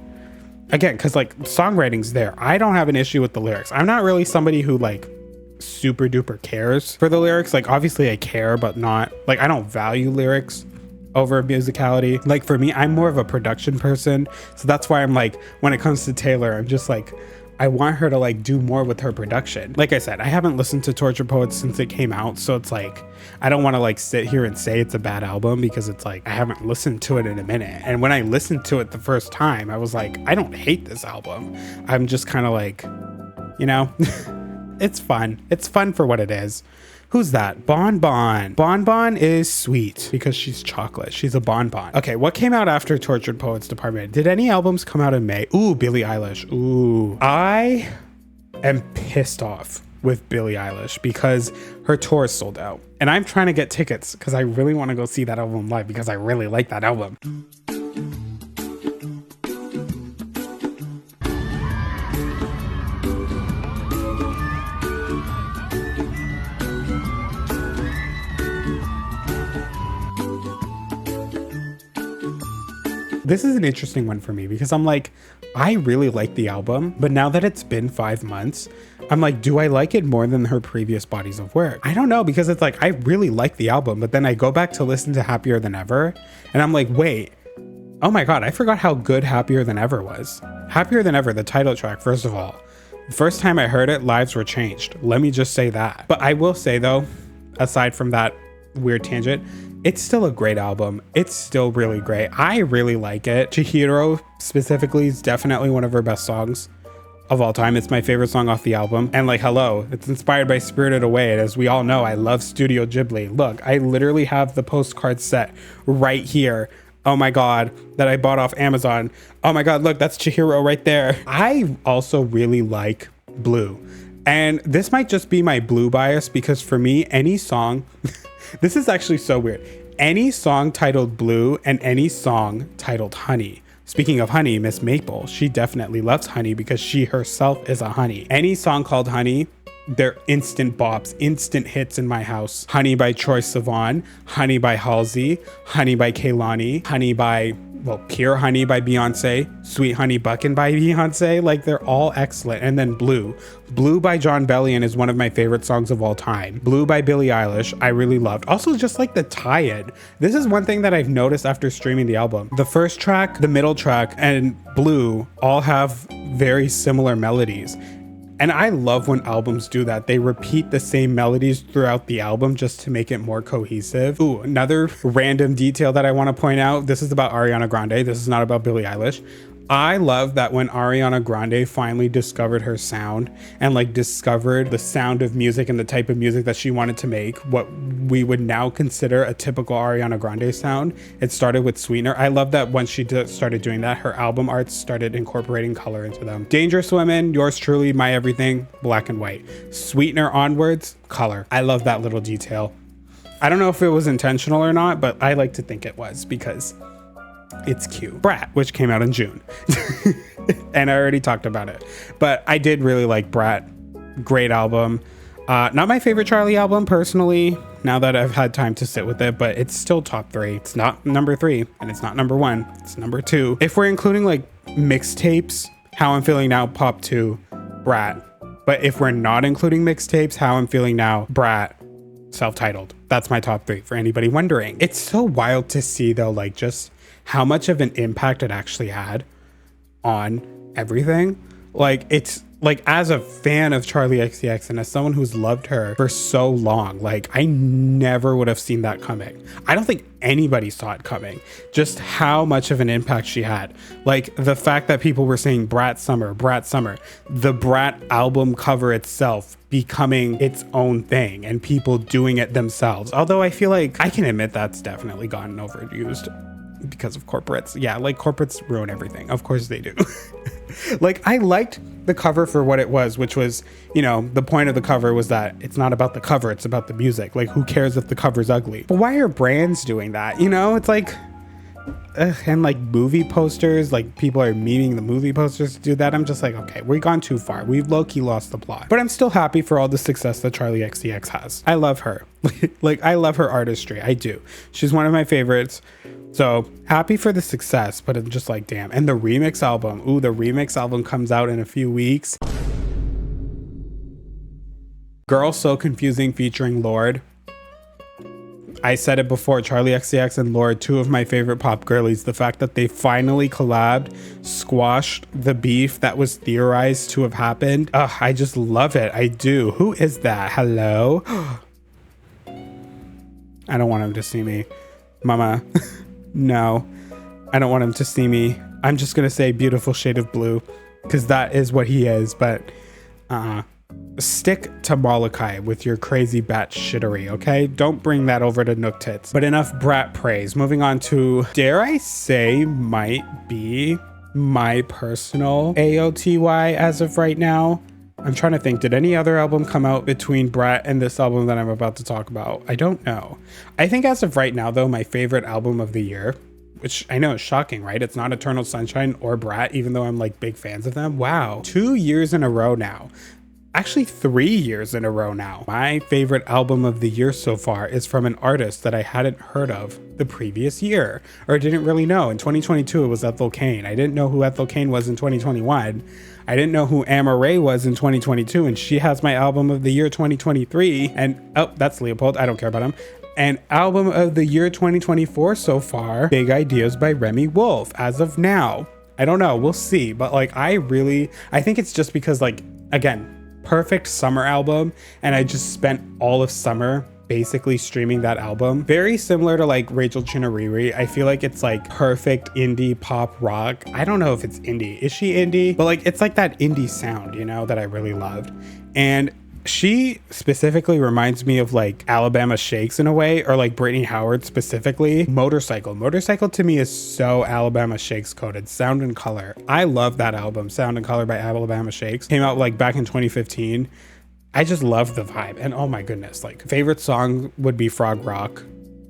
S1: Again, because like songwriting's there. I don't have an issue with the lyrics. I'm not really somebody who like super duper cares for the lyrics. Like obviously I care, but not like I don't value lyrics over musicality. Like for me, I'm more of a production person. So that's why I'm like, when it comes to Taylor, I'm just like, I want her to like do more with her production. Like I said, I haven't listened to Torture Poets since it came out. So it's like, I don't want to like sit here and say it's a bad album because it's like, I haven't listened to it in a minute. And when I listened to it the first time, I was like, I don't hate this album. I'm just kind of like, you know, it's fun. It's fun for what it is. Who's that? Bonbon. Bonbon is sweet because she's chocolate. She's a bonbon. Okay, what came out after Tortured Poets Department? Did any albums come out in May? Ooh, Billie Eilish. Ooh. I am pissed off with Billie Eilish because her tour is sold out. And I'm trying to get tickets because I really want to go see that album live because I really like that album. This is an interesting one for me because I'm like, I really like the album, but now that it's been 5 months, I'm like, do I like it more than her previous bodies of work? I don't know, because it's like, I really like the album, but then I go back to listen to Happier Than Ever and I'm like, wait, Oh my God, I forgot how good Happier Than Ever was. Happier Than Ever, the title track, first of all. The first time I heard it, lives were changed. Let me just say that. But I will say though, aside from that weird tangent, it's still a great album. It's still really great. I really like it. Chihiro specifically is definitely one of her best songs of all time. It's my favorite song off the album. And like, hello, it's inspired by Spirited Away. And as we all know, I love Studio Ghibli. Look, I literally have the postcard set right here. Oh my God, that I bought off Amazon. Oh my God, look, that's Chihiro right there. I also really like Blue. And this might just be my Blue bias, because for me, any song, this is actually so weird. Any song titled Blue and any song titled Honey. Speaking of honey, Miss Maple, she definitely loves honey because she herself is a honey. Any song called Honey, they're instant bops, instant hits in my house. Honey by Troye Sivan, Honey by Halsey, Honey by Kehlani, Honey by, well, Pure Honey by Beyonce, Sweet Honey Buckin' by Beyonce. Like, they're all excellent. And then Blue. Blue by Jon Bellion is one of my favorite songs of all time. Blue by Billie Eilish, I really loved. Also, just like the tie-in. This is one thing that I've noticed after streaming the album. The first track, the middle track, and Blue all have very similar melodies. And I love when albums do that. They repeat the same melodies throughout the album just to make it more cohesive. Ooh, another random detail that I want to point out. This is about Ariana Grande. This is not about Billie Eilish. I love that when Ariana Grande finally discovered her sound and like discovered the sound of music and the type of music that she wanted to make, what we would now consider a typical Ariana Grande sound, it started with Sweetener. I love that once she started doing that, her album arts started incorporating color into them. Dangerous Women, Yours Truly, My Everything, black and white. Sweetener onwards, color. I love that little detail. I don't know if it was intentional or not, but I like to think it was because it's cute. Brat, which came out in June. And I already talked about it. But I did really like Brat. Great album. Not my favorite Charlie album personally, now that I've had time to sit with it, but it's still top 3. It's not number 3 and it's not number 1. It's number 2. If we're including like mixtapes, How I'm Feeling Now, Pop 2, Brat. But if we're not including mixtapes, How I'm Feeling Now, Brat, self-titled. That's my top 3 for anybody wondering. It's so wild to see though, like just how much of an impact it actually had on everything. Like, it's like, as a fan of Charlie XCX and as someone who's loved her for so long, like I never would have seen that coming. I don't think anybody saw it coming, just how much of an impact she had. Like the fact that people were saying Brat Summer, the Brat album cover itself becoming its own thing and people doing it themselves. Although I feel like I can admit that's definitely gotten overused because of corporates. Yeah, like corporates ruin everything. Of course they do. Like, I liked the cover for what it was, which was, you know, the point of the cover was that it's not about the cover, it's about the music. Like, who cares if the cover's ugly? But why are brands doing that? You know, it's like, and like movie posters, like people are memeing the movie posters to do that. I'm just like, okay, we've gone too far. We've low-key lost the plot. But I'm still happy for all the success that Charlie XCX has. I love her. Like, I love her artistry. I do. She's one of my favorites. So happy for the success, but I'm just like, damn. And the remix album. Ooh, the remix album comes out in a few weeks. Girl So Confusing featuring Lorde. I said it before, Charlie XCX and Lorde, 2 of my favorite pop girlies. The fact that they finally collabed, squashed the beef that was theorized to have happened. Ugh, I just love it. I do. Who is that? Hello? I don't want him to see me. Mama. No, I don't want him to see me. I'm just going to say beautiful shade of blue because that is what he is. But stick to Molokai with your crazy bat shittery, okay? Don't bring that over to Nook Tits. But enough Brat praise. Moving on to, dare I say, might be my personal AOTY as of right now. I'm trying to think, did any other album come out between Brat and this album that I'm about to talk about? I don't know. I think as of right now, though, my favorite album of the year, which I know is shocking, right? It's not Eternal Sunshine or Brat, even though I'm like big fans of them. Wow. 2 years in a row now. Actually 3 years in a row now. My favorite album of the year so far is from an artist that I hadn't heard of the previous year, or didn't really know. In 2022, it was Ethel Cain. I didn't know who Ethel Cain was in 2021. I didn't know who Amma Ray was in 2022, and she has my album of the year 2023. And oh, that's Leopold. I don't care about him. And album of the year 2024 so far, Big Ideas by Remy Wolf as of now. I don't know, we'll see. But like, I think it's just because like, again, perfect summer album. And I just spent all of summer basically streaming that album. Very similar to like Rachel Chinariri. I feel like it's like perfect indie pop rock. I don't know if it's indie. Is she indie? But like, it's like that indie sound, you know, that I really loved. And she specifically reminds me of like Alabama Shakes in a way, or like Brittany Howard specifically. Motorcycle to me is so Alabama Shakes coded. Sound and Color. I love that album, Sound and Color by Alabama Shakes. Came out like back in 2015. I just love the vibe. And oh my goodness, like favorite song would be Frog Rock,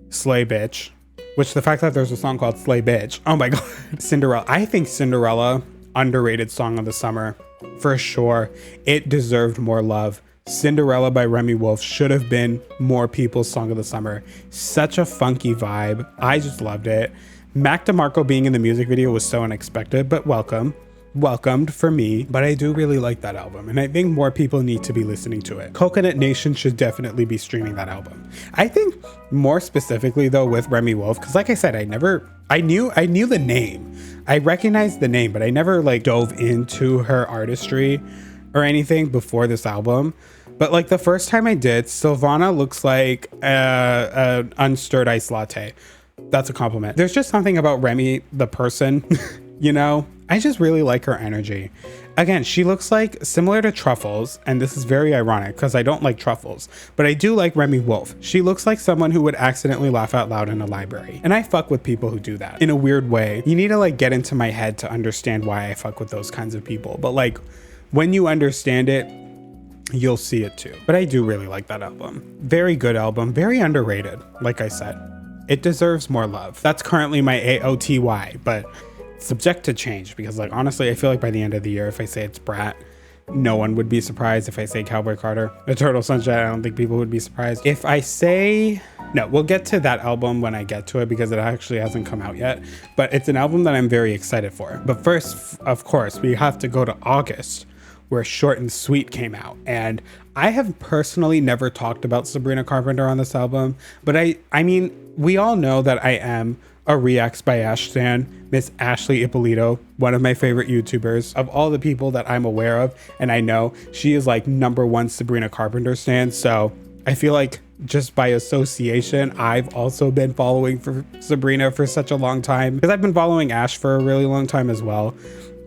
S1: Slay Bitch, which the fact that there's a song called Slay Bitch. Oh my God. Cinderella. I think Cinderella, underrated song of the summer for sure. It deserved more love. Cinderella by Remy Wolf should have been more people's song of the summer. Such a funky vibe. I just loved it. Mac DeMarco being in the music video was so unexpected, but welcomed for me. But I do really like that album, and I think more people need to be listening to it. Coconut Nation should definitely be streaming that album. I think more specifically though with Remy Wolf, because like I said, I knew the name. I recognized the name, but I never like dove into her artistry or anything before this album. But like the first time I did, Sylvana looks like an unstirred iced latte. That's a compliment. There's just something about Remy, the person, you know? I just really like her energy. Again, she looks like similar to Truffles, and this is very ironic because I don't like Truffles, but I do like Remy Wolf. She looks like someone who would accidentally laugh out loud in a library. And I fuck with people who do that in a weird way. You need to like get into my head to understand why I fuck with those kinds of people. But like when you understand it, you'll see it too. But I do really like that album. Very good album, very underrated. Like I said, it deserves more love. That's currently my AOTY, but subject to change because like honestly, I feel like by the end of the year, if I say it's Brat, no one would be surprised. If I say Cowboy Carter, Eternal Sunshine, I don't think people would be surprised. If I say, no, we'll get to that album when I get to it because it actually hasn't come out yet, but it's an album that I'm very excited for. But first, of course, we have to go to August, where Short and Sweet came out. And I have personally never talked about Sabrina Carpenter on this album, but I mean, we all know that I am a Reacts by Ash stan. Miss Ashley Ippolito, one of my favorite YouTubers of all the people that I'm aware of, and I know she is like #1 Sabrina Carpenter stan. So I feel like just by association, I've also been following for Sabrina for such a long time because I've been following Ash for a really long time as well.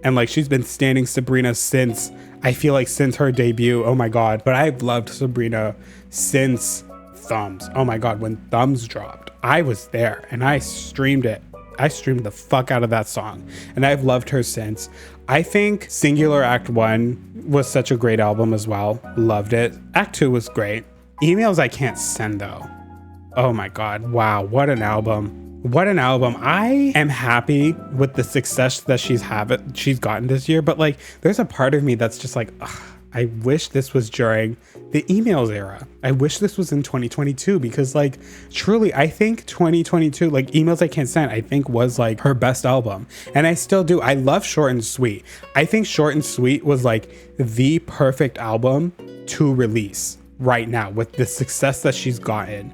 S1: And like she's been standing Sabrina since, I feel like since her debut. Oh my God. But I've loved Sabrina since Thumbs. Oh my God. When Thumbs dropped, I was there and I streamed it. I streamed the fuck out of that song and I've loved her since. I think Singular Act 1 was such a great album as well. Loved it. Act 2 was great. Emails I Can't Send though. Oh my God. Wow. What an album. What an album. I am happy with the success that she's gotten this year, but like there's a part of me that's just like, ugh, I wish this was during the emails era. I wish this was in 2022 because like truly I think 2022, like Emails I Can't Send, I think was like her best album. And I still do. I love Short and Sweet. I think Short and Sweet was like the perfect album to release right now with the success that she's gotten.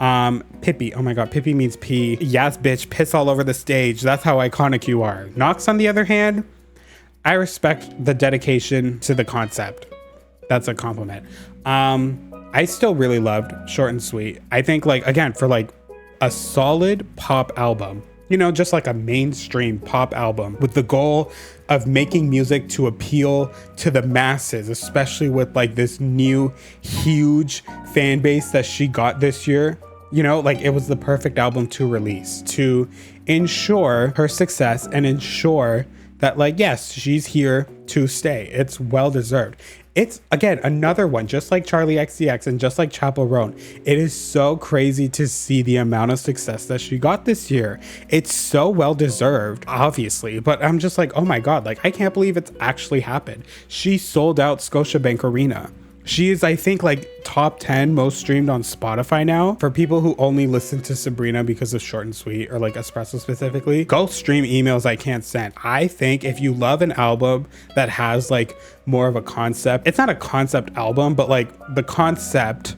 S1: Pippi, oh my God, Pippi means pee. Yes, bitch, piss all over the stage. That's how iconic you are. Knox, on the other hand, I respect the dedication to the concept. That's a compliment. I still really loved Short and Sweet. I think like, again, for like a solid pop album, you know, just like a mainstream pop album with the goal of making music to appeal to the masses, especially with like this new huge fan base that she got this year. You know, like it was the perfect album to release to ensure her success and ensure that like, yes, she's here to stay. It's well deserved. It's, again, another one, just like Charlie XCX and just like Chappell Roan. It is so crazy to see the amount of success that she got this year. It's so well deserved, obviously, but I'm just like, oh my God, like I can't believe it's actually happened. She sold out Scotiabank Arena. She is, I think, like top 10 most streamed on Spotify now. For people who only listen to Sabrina because of Short and Sweet or like Espresso specifically, go stream Emails I Can't Send. I think if you love an album that has like more of a concept, it's not a concept album, but like the concept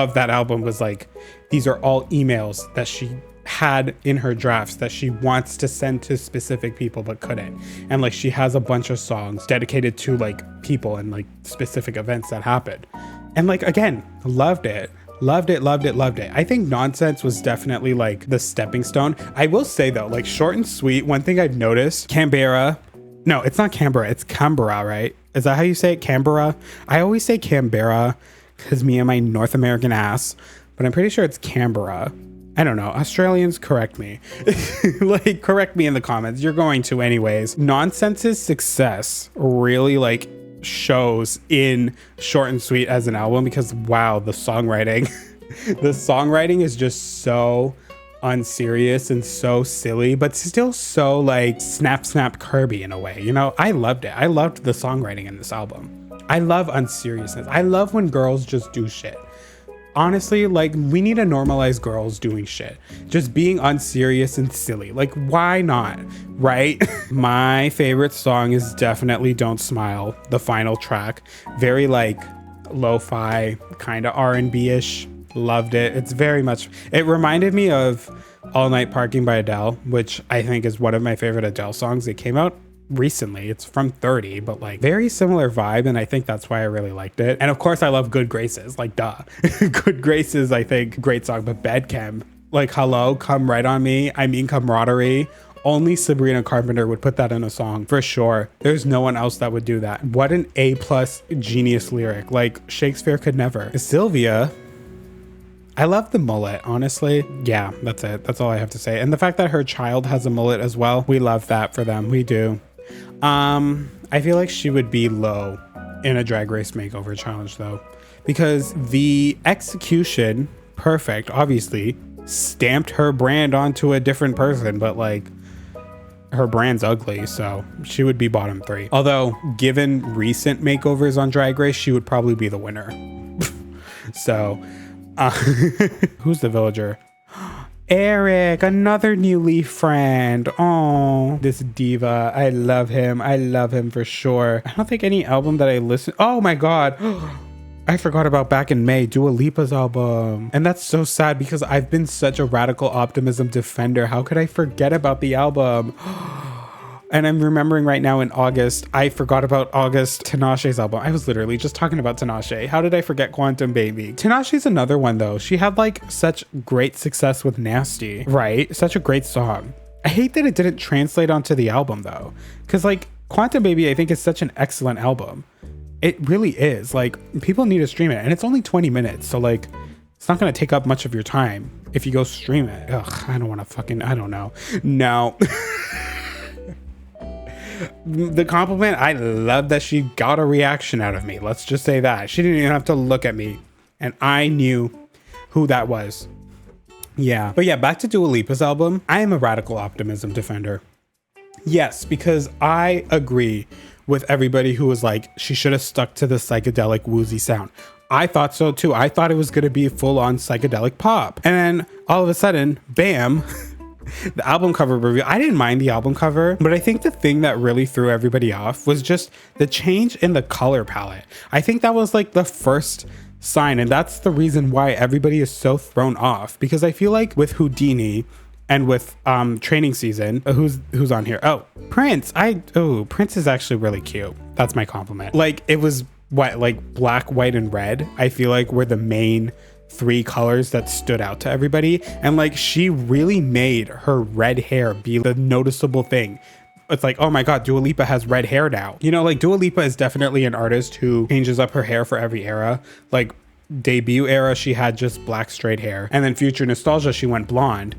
S1: of that album was like, these are all emails that she had in her drafts that she wants to send to specific people but couldn't. And like she has a bunch of songs dedicated to like people and like specific events that happened. And like, again, loved it. Loved it. I think Nonsense was definitely like the stepping stone. I will say though, like Short and Sweet, one thing I've noticed, Canberra. No, it's not Canberra. It's Canberra, right? Is that how you say it? Canberra? I always say Canberra because me and my North American ass, but I'm pretty sure it's Canberra. I don't know. Australians, correct me. Like, correct me in the comments. You're going to anyways. Nonsense's success really like shows in Short and Sweet as an album because wow, the songwriting. The songwriting is just so unserious and so silly, but still so like snap Kirby in a way. You know, I loved it. I loved the songwriting in this album. I love unseriousness. I love when girls just do shit. Honestly, like we need to normalize girls doing shit, just being unserious and silly. Like, why not? Right? My favorite song is definitely Don't Smile, the final track. Very like lo-fi, kind of R&B-ish. Loved it. It's very much, it reminded me of All Night Parking by Adele, which I think is one of my favorite Adele songs. It came out recently. It's from 30, but like very similar vibe, and I think that's why I really liked it. And of course I love Good Graces, like duh. Good Graces, I think, great song. But Bedchem, like hello, Come Right On Me, I mean Camaraderie, only Sabrina Carpenter would put that in a song for sure. There's no one else that would do that. What an A+ genius lyric, like Shakespeare could never. Sylvia, I love the mullet, honestly. Yeah, that's it. That's all I have to say. And the fact that her child has a mullet as well, we love that for them. We do. I feel like she would be low in a Drag Race Makeover challenge though, because the execution, perfect, obviously stamped her brand onto a different person, but like her brand's ugly, so she would be bottom 3. Although given recent makeovers on Drag Race, she would probably be the winner. So who's the villager? Eric, another new Leaf friend. Oh, this diva. I love him for sure. I don't think any album that I listen. Oh my God. I forgot about back in May, Dua Lipa's album. And that's so sad because I've been such a radical optimism defender. How could I forget about the album? And I'm remembering right now in August, I forgot about August Tinashe's album. I was literally just talking about Tinashe. How did I forget Quantum Baby? Tinashe's another one though. She had like such great success with Nasty, right? Such a great song. I hate that it didn't translate onto the album though. Cause like Quantum Baby, I think is such an excellent album. It really is. Like people need to stream it and it's only 20 minutes. So like, it's not going to take up much of your time if you go stream it. Ugh, I don't want to fucking, I don't know. No. The compliment, I love that she got a reaction out of me. Let's just say that. She didn't even have to look at me and I knew who that was. Yeah. But yeah, back to Dua Lipa's album. I am a radical optimism defender. Yes, because I agree with everybody who was like, she should have stuck to the psychedelic woozy sound. I thought so too. I thought it was going to be full on psychedelic pop. And then all of a sudden, bam. The album cover review. I didn't mind the album cover, but I think the thing that really threw everybody off was just the change in the color palette. I think that was like the first sign, and that's the reason why everybody is so thrown off, because I feel like with Houdini and with Training Season, who's on here? Oh, Prince. Prince is actually really cute. That's my compliment. Like it was what, like black, white, and red, I feel like were the main 3 colors that stood out to everybody. And like she really made her red hair be the noticeable thing. It's like, oh my God, Dua Lipa has red hair now. You know, like Dua Lipa is definitely an artist who changes up her hair for every era. Like debut era, she had just black straight hair, and then Future Nostalgia, she went blonde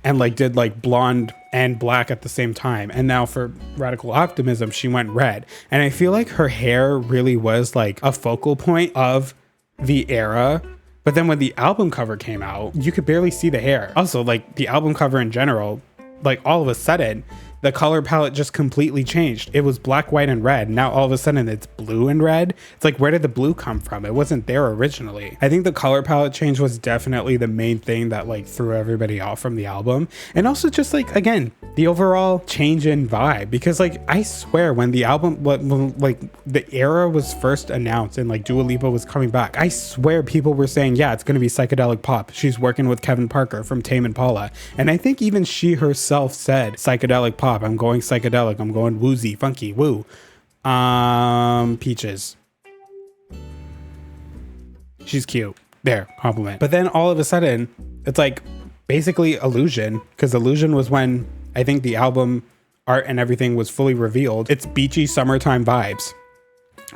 S1: and like did like blonde and black at the same time. And now for Radical Optimism, she went red. And I feel like her hair really was like a focal point of the era. But then when the album cover came out, you could barely see the hair. Also, like the album cover in general, like all of a sudden, The color palette just completely changed. It was black, white, and red. Now all of a sudden it's blue and red. It's like, where did the blue come from? It wasn't there originally. I think the color palette change was definitely the main thing that like threw everybody off from the album. And also just like, again, the overall change in vibe, because like, I swear when the album, when like the era was first announced and like Dua Lipa was coming back, I swear people were saying, yeah, it's going to be psychedelic pop. She's working with Kevin Parker from Tame Impala. And I think even she herself said psychedelic pop. I'm going psychedelic. I'm going woozy, funky, woo. Peaches. She's cute. There, compliment. But then all of a sudden, it's like basically Illusion, because Illusion was when I think the album art and everything was fully revealed. It's beachy summertime vibes,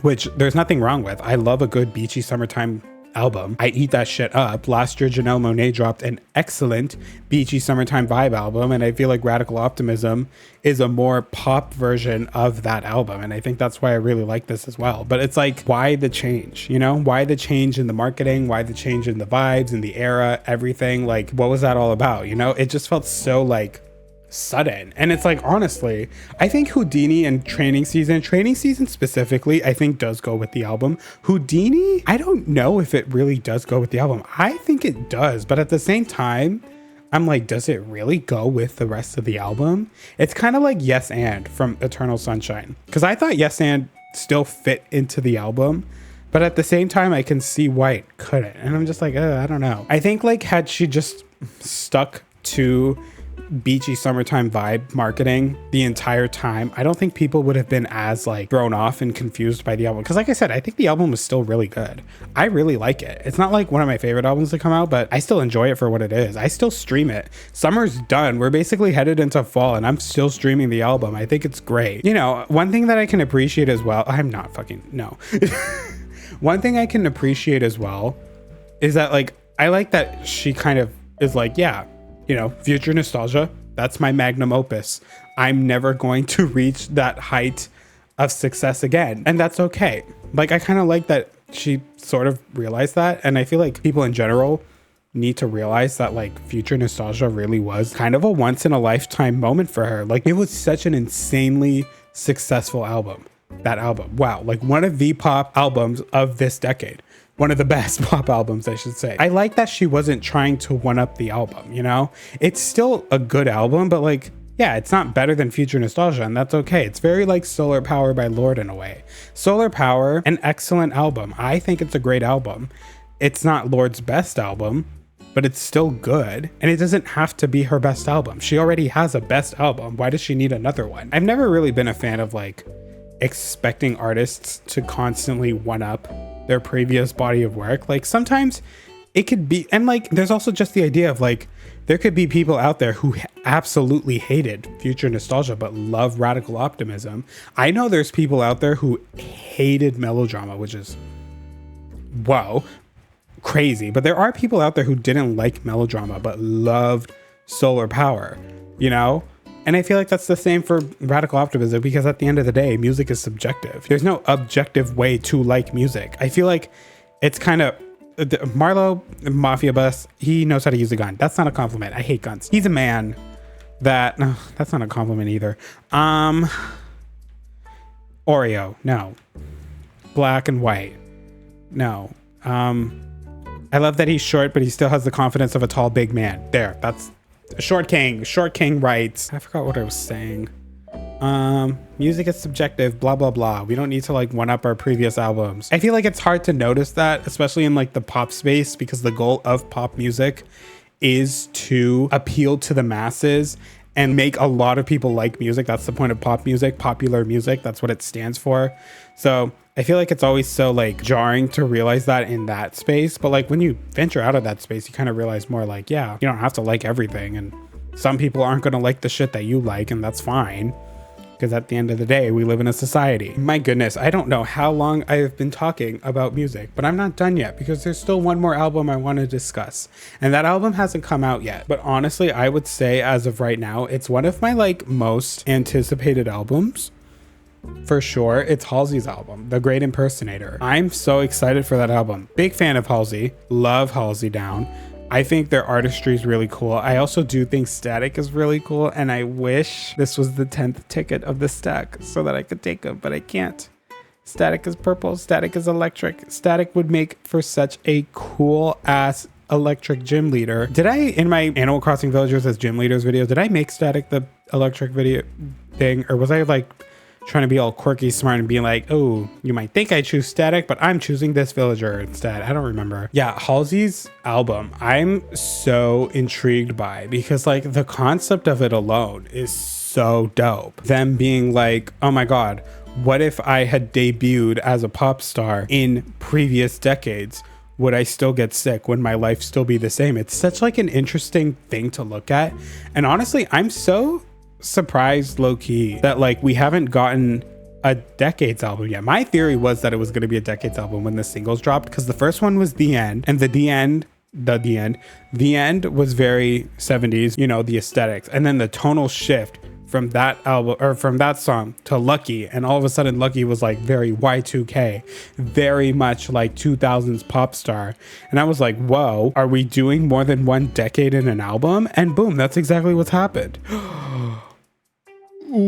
S1: which there's nothing wrong with. I love a good beachy summertime album. I eat that shit up. Last year, Janelle Monáe dropped an excellent beachy summertime vibe album, and I feel like Radical Optimism is a more pop version of that album, and I think that's why I really like this as well. But it's like, why the change? You know, why the change in the marketing? Why the change in the vibes and the era? Everything, like, what was that all about? You know, it just felt so like sudden. And it's like, honestly, I think Houdini and training season specifically, I think does go with the album. Houdini, I don't know if it really does go with the album. I think it does, but at the same time, I'm like, does it really go with the rest of the album? It's kind of like Yes and from Eternal Sunshine, because I thought Yes and still fit into the album, but at the same time I can see why it couldn't, and I'm just like, I don't know. I think like had she just stuck to beachy summertime vibe marketing the entire time, I don't think people would have been as like thrown off and confused by the album, because like I said, I think the album was still really good. I really like it. It's not like one of my favorite albums to come out, but I still enjoy it for what it is. I still stream it. Summer's done. We're basically headed into fall and I'm still streaming the album. I think it's great. You know, one thing that I can appreciate as well, I'm not fucking, no. One thing I can appreciate as well is that like, I like that she kind of is like, yeah, you know, future nostalgia, that's my magnum opus. I'm never going to reach that height of success again. And that's okay. Like, I kind of like that she sort of realized that. And I feel like people in general need to realize that like future nostalgia really was kind of a once in a lifetime moment for her. Like, it was such an insanely successful album. That album. Wow. Like one of the pop albums of this decade. One of the best pop albums, I should say. I like that she wasn't trying to one up the album, you know? It's still a good album, but like, yeah, it's not better than Future Nostalgia, and that's okay. It's very like Solar Power by Lorde in a way. Solar Power, an excellent album. I think it's a great album. It's not Lorde's best album, but it's still good. And it doesn't have to be her best album. She already has a best album. Why does she need another one? I've never really been a fan of like expecting artists to constantly one up their previous body of work. Like sometimes it could be, and like there's also just the idea of like there could be people out there who absolutely hated Future Nostalgia but love Radical Optimism. I know there's people out there who hated Melodrama, which is wow, crazy. But there are people out there who didn't like Melodrama but loved Solar Power, you know? And I feel like that's the same for Radical Optimism, because at the end of the day, music is subjective. There's no objective way to like music. I feel like it's kind of Marlo, Mafia Bus, he knows how to use a gun. That's not a compliment. I hate guns. He's a man that, no, that's not a compliment either. Oreo, no. Black and white, no. I love that he's short, but he still has the confidence of a tall, big man. There, that's Short King writes. I forgot what I was saying. Music is subjective, blah, blah, blah. We don't need to like one up our previous albums. I feel like it's hard to notice that, especially in like the pop space, because the goal of pop music is to appeal to the masses and make a lot of people like music. That's the point of pop music, popular music. That's what it stands for. So I feel like it's always so like jarring to realize that in that space. But like when you venture out of that space, you kind of realize more like, yeah, you don't have to like everything. And some people aren't going to like the shit that you like, and that's fine. Because at the end of the day, we live in a society. My goodness, I don't know how long I have been talking about music, but I'm not done yet because there's still one more album I want to discuss. And that album hasn't come out yet. But honestly, I would say as of right now, it's one of my like most anticipated albums. For sure, it's Halsey's album, The Great Impersonator. I'm so excited for that album. Big fan of Halsey. Love Halsey down. I think their artistry is really cool. I also do think Static is really cool, and I wish this was the 10th ticket of the stack so that I could take them, but I can't. Static is purple, Static is electric. Static would make for such a cool ass electric gym leader. Did I, in my Animal Crossing Villagers as gym leaders video, did I make Static the electric video thing, or was I like trying to be all quirky smart and being like, oh, you might think I choose Static, but I'm choosing this villager instead? I don't remember. Yeah, Halsey's album, I'm so intrigued by, because like the concept of it alone is so dope. Them being like, oh my God, what if I had debuted as a pop star in previous decades? Would I still get sick? Would my life still be the same? It's such like an interesting thing to look at. And honestly, I'm so surprised low-key that like we haven't gotten a decades album yet. My theory was that it was going to be a decades album when the singles dropped, because the first one was The End, and the end was very 70s, you know, the aesthetics, and then the tonal shift from that album, or from that song, to Lucky, and all of a sudden Lucky was like very Y2K, very much like 2000s pop star. And I was like, whoa, are we doing more than one decade in an album? And boom, that's exactly what's happened. Ooh,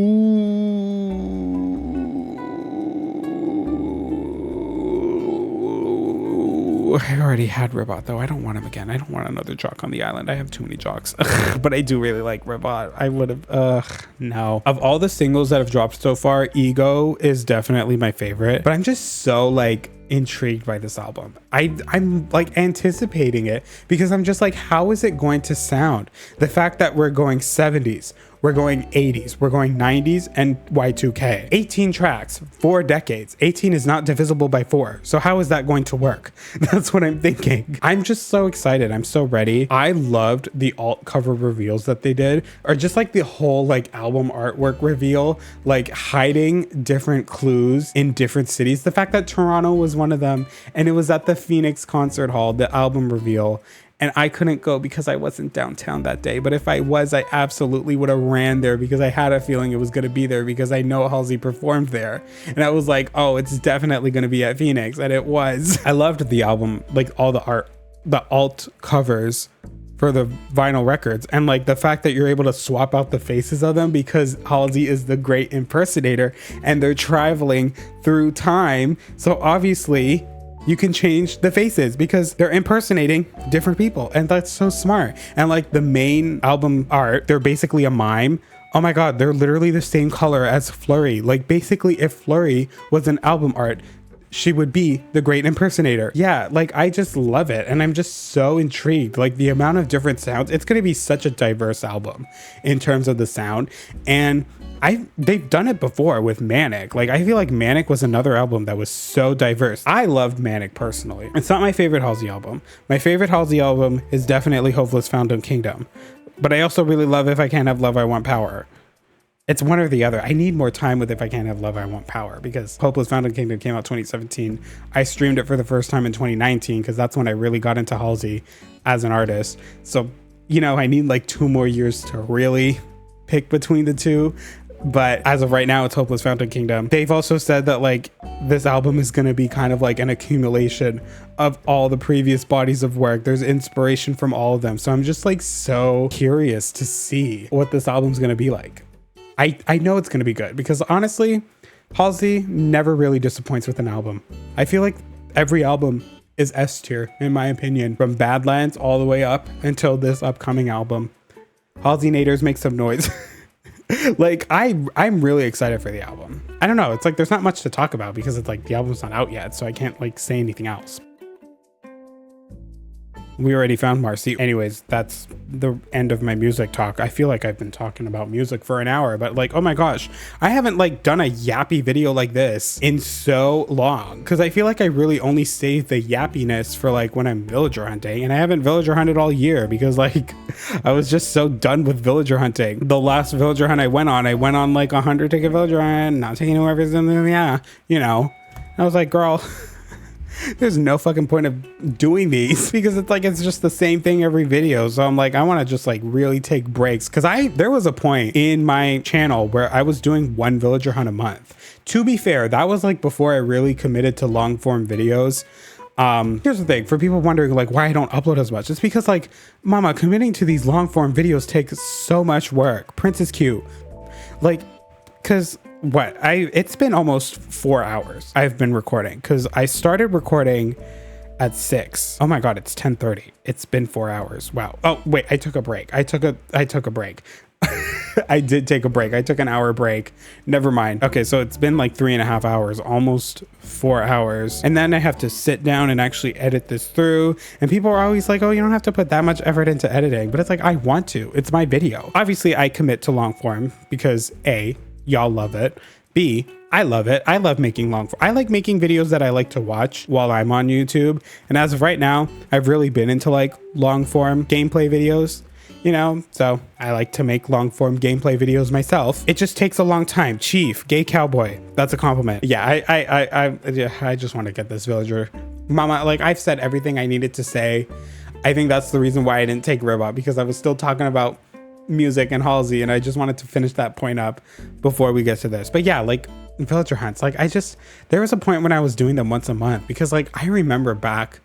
S1: I already had Ribot though. I don't want him again. I don't want another jock on the island. I have too many jocks. But I do really like Ribot. I would have, no. Of all the singles that have dropped so far, Ego is definitely my favorite. But I'm just so like intrigued by this album. I'm like anticipating it, because I'm just like, how is it going to sound? The fact that we're going 70s, we're going 80s, we're going 90s, and Y2K. 18 tracks, 4 decades. 18 is not divisible by 4. So how is that going to work? That's what I'm thinking. I'm just so excited. I'm so ready. I loved the alt cover reveals that they did, or just like the whole like album artwork reveal, like hiding different clues in different cities. The fact that Toronto was one of them, and it was at the Phoenix Concert Hall, the album reveal. And I couldn't go because I wasn't downtown that day. But if I was, I absolutely would have ran there, because I had a feeling it was going to be there, because I know Halsey performed there. And I was like, oh, it's definitely going to be at Phoenix. And it was. I loved the album, like all the art, the alt covers for the vinyl records. And like the fact that you're able to swap out the faces of them, because Halsey is the great impersonator and they're traveling through time. So obviously you can change the faces because they're impersonating different people, and that's so smart. And like the main album art, they're basically a mime. Oh my God, they're literally the same color as Flurry. Like basically if Flurry was an album art, she would be the great impersonator. Yeah, like I just love it, and I'm just so intrigued. Like the amount of different sounds, it's going to be such a diverse album in terms of the sound. And they've done it before with Manic. Like I feel like Manic was another album that was so diverse. I loved Manic personally. It's not my favorite Halsey album. My favorite Halsey album is definitely Hopeless Fountain Kingdom. But I also really love If I Can't Have Love, I Want Power. It's one or the other. I need more time with If I Can't Have Love, I Want Power, because Hopeless Fountain Kingdom came out 2017. I streamed it for the first time in 2019, because that's when I really got into Halsey as an artist. So, you know, I need like 2 more years to really pick between the two. But as of right now, it's Hopeless Fountain Kingdom. They've also said that like this album is going to be kind of like an accumulation of all the previous bodies of work. There's inspiration from all of them. So I'm just like so curious to see what this album's going to be like. I know it's going to be good, because honestly, Halsey never really disappoints with an album. I feel like every album is S tier, in my opinion, from Badlands all the way up until this upcoming album. Halsey Naders, make some noise. Like I'm really excited for the album. I don't know, it's like there's not much to talk about because it's like the album's not out yet, so I can't like say anything else. We already found Marcy. Anyways, that's the end of my music talk. I feel like I've been talking about music for an hour, but like, oh my gosh, I haven't like done a yappy video like this in so long, because I feel like I really only save the yappiness for like when I'm villager hunting, and I haven't villager hunted all year because like I was just so done with villager hunting. The last villager hunt I went on like 100 ticket villager hunt, not taking whoever's in there, yeah, you know. I was like, girl, there's no fucking point of doing these, because it's like it's just the same thing every video. So I'm like, I want to just like really take breaks, because there was a point in my channel where I was doing 1 villager hunt a month. To be fair, that was like before I really committed to long form videos. Here's the thing, for people wondering like why I don't upload as much, it's because like, mama, committing to these long form videos takes so much work. Prince is cute. Like, cause it's been almost 4 hours I've been recording, because I started recording at 6. Oh my God, it's 10:30. It's been 4 hours. Wow. Oh wait, I took a break. I took a break. I did take a break. I took an hour break. Never mind. Okay, so it's been like 3.5 hours, almost 4 hours. And then I have to sit down and actually edit this through. And people are always like, oh, you don't have to put that much effort into editing. But it's like, I want to. It's my video. Obviously, I commit to long form because A, y'all love it. B, I love it. I love making long form. I like making videos that I like to watch while I'm on YouTube. And as of right now, I've really been into like long form gameplay videos. You know, so I like to make long form gameplay videos myself. It just takes a long time. Chief, gay cowboy. That's a compliment. Yeah, I just want to get this villager. Mama, like I've said everything I needed to say. I think that's the reason why I didn't take Robot, because I was still talking about music and Halsey, and I just wanted to finish that point up before we get to this. But yeah, like villager hunts, like there was a point when I was doing them once a month, because like I remember back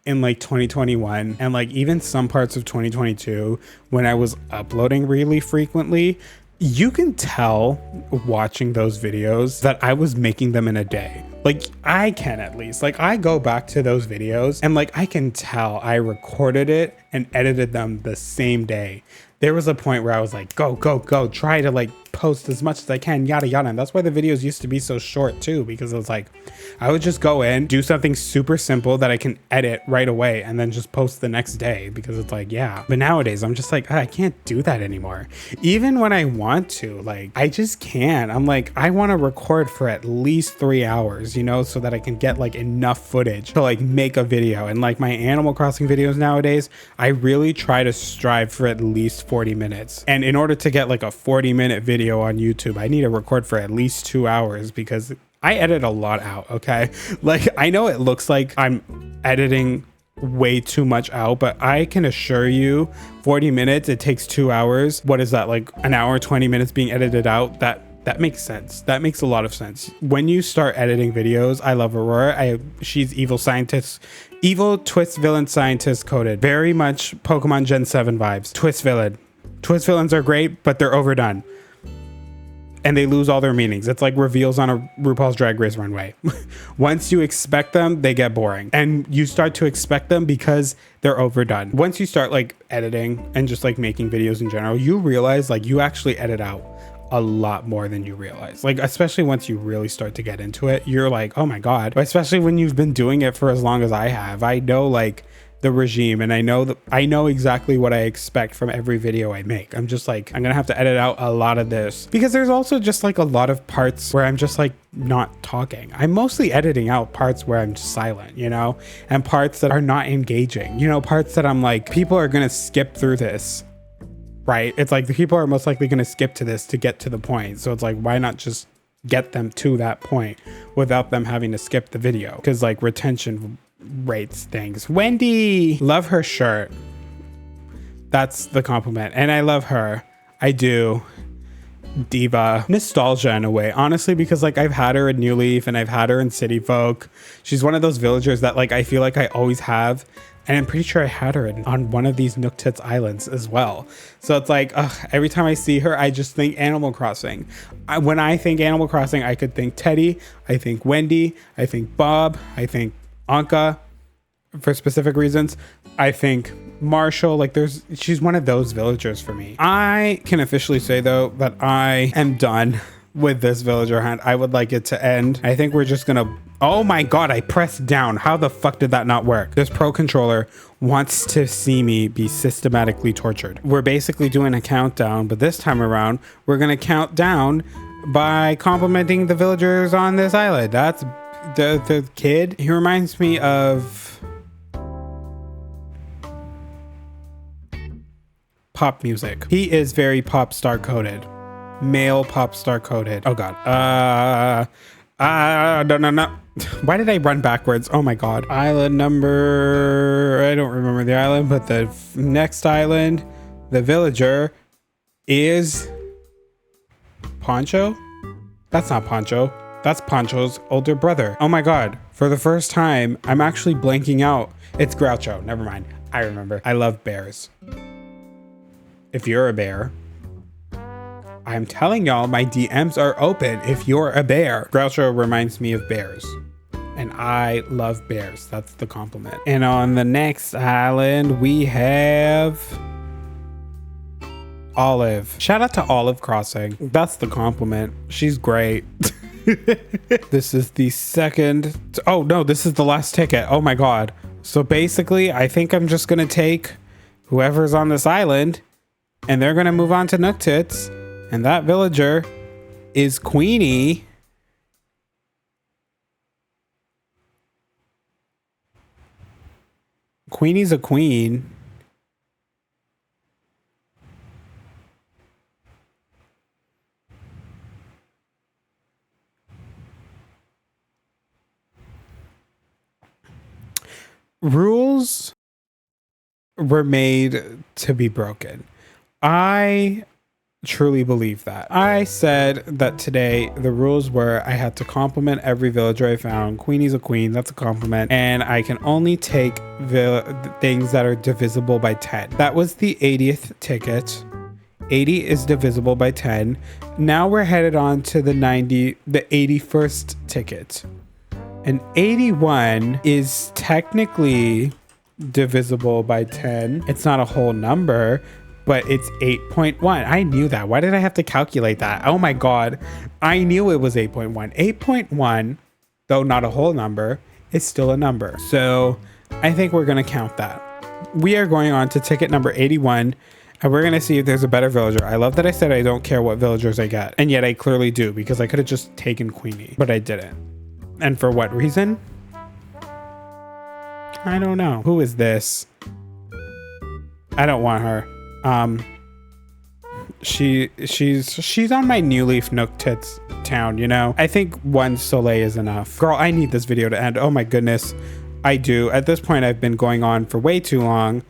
S1: in like 2021 and like even some parts of 2022 when I was uploading really frequently, you can tell watching those videos that I was making them in a day. Like I can, at least. Like I go back to those videos and like I can tell I recorded it and edited them the same day. There was a point where I was like, go, try to like post as much as I can, yada, yada. And that's why the videos used to be so short too, because it was like, I would just go in, do something super simple that I can edit right away and then just post the next day, because it's like, yeah. But nowadays I'm just like, I can't do that anymore. Even when I want to, like, I just can't. I'm like, I want to record for at least 3 hours, you know, so that I can get like enough footage to like make a video. And like my Animal Crossing videos nowadays, I really try to strive for at least 40 minutes. And in order to get like a 40-minute video on YouTube, I need to record for at least 2 hours, because I edit a lot out, okay? Like I know it looks like I'm editing way too much out, but I can assure you 40 minutes, it takes 2 hours. What is that, like an hour, 20 minutes being edited out? That makes sense. That makes a lot of sense. When you start editing videos, I love Aurora. She's evil scientist, evil twist villain scientist coded. Very much Pokemon Gen 7 vibes. Twist villain. Twist villains are great, but they're overdone. And they lose all their meanings. It's like reveals on a RuPaul's Drag Race runway. Once you expect them, they get boring. And you start to expect them because they're overdone. Once you start like editing and just like making videos in general, you realize like you actually edit out a lot more than you realize. Like, especially once you really start to get into it, you're like, oh my God. But especially when you've been doing it for as long as I have. I know like the regime, and I know exactly what I expect from every video I make. I'm just like, I'm gonna have to edit out a lot of this, because there's also just like a lot of parts where I'm just like not talking. I'm mostly editing out parts where I'm just silent, you know, and parts that are not engaging, you know, parts that I'm like, people are gonna skip through this. Right? It's like the people are most likely going to skip to this to get to the point. So it's like, why not just get them to that point without them having to skip the video? Because like retention rates things. Wendy, love her shirt. That's the compliment. And I love her. I do. Diva. Nostalgia in a way, honestly, because like I've had her in New Leaf and I've had her in City Folk. She's one of those villagers that like I feel like I always have. And I'm pretty sure I had her on one of these Nook Tits Islands as well. So it's like, every time I see her, I just think Animal Crossing. When I think Animal Crossing, I could think Teddy, I think Wendy, I think Bob, I think Anka for specific reasons. I think Marshall, like she's one of those villagers for me. I can officially say though that I am done with this villager hunt. I would like it to end. I think we're just gonna, oh my God, I pressed down. How the fuck did that not work? This pro controller wants to see me be systematically tortured. We're basically doing a countdown, but this time around, we're gonna count down by complimenting the villagers on this island. That's the kid. He reminds me of pop music. He is very pop star coded. Male pop star coded. Oh God. No. Why did I run backwards? Oh my God. Island number, I don't remember the island, but the next island, the villager is Poncho. That's not Poncho. That's Pancho's older brother. Oh my god. For the first time, I'm actually blanking out. It's Groucho. Never mind. I remember. I love bears. If you're a bear, I'm telling y'all my DMs are open if you're a bear. Groucho reminds me of bears. And I love bears. That's the compliment. And on the next island, we have Olive. Shout out to Olive Crossing. That's the compliment. She's great. This is the second. Oh no, this is the last ticket. Oh my god. So basically, I think I'm just gonna take whoever's on this island and they're gonna move on to Nook Tits. And that villager is Queenie. Queenie's a queen. Rules were made to be broken. I truly believe that. I said that today the rules were I had to compliment every villager I found. Queenie's a queen, that's a compliment. And I can only take things that are divisible by 10. That was the 80th ticket. 80 is divisible by 10. Now we're headed on to the 81st ticket. And 81 is technically divisible by 10. It's not a whole number, but it's 8.1. I knew that. Why did I have to calculate that? Oh my god. I knew it was 8.1. 8.1, though not a whole number, is still a number. So I think we're going to count that. We are going on to ticket number 81, and we're going to see if there's a better villager. I love that I said I don't care what villagers I get, and yet I clearly do, because I could have just taken Queenie, but I didn't. And for what reason? I don't know. Who is this? I don't want her. She's on my New Leaf Nook Tits town, you know? I think one Soleil is enough. Girl, I need this video to end. Oh my goodness. I do. At this point, I've been going on for way too long.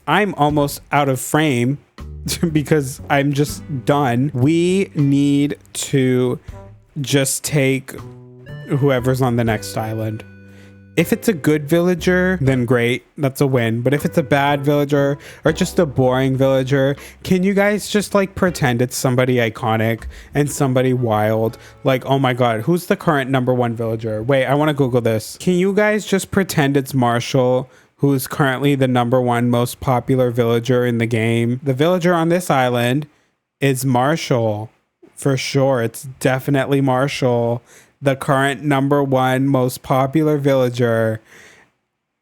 S1: I'm almost out of frame because I'm just done. We need to just take whoever's on the next island. If it's a good villager, then great, that's a win. But if it's a bad villager or just a boring villager, can you guys just like pretend it's somebody iconic and somebody wild? Like, oh my god, who's the current #1 villager? Wait, I want to Google this. Can you guys just pretend it's Marshall, who is currently the #1 most popular villager in the game? The villager on this island is Marshall. For sure, it's definitely Marshall. The current #1 most popular villager.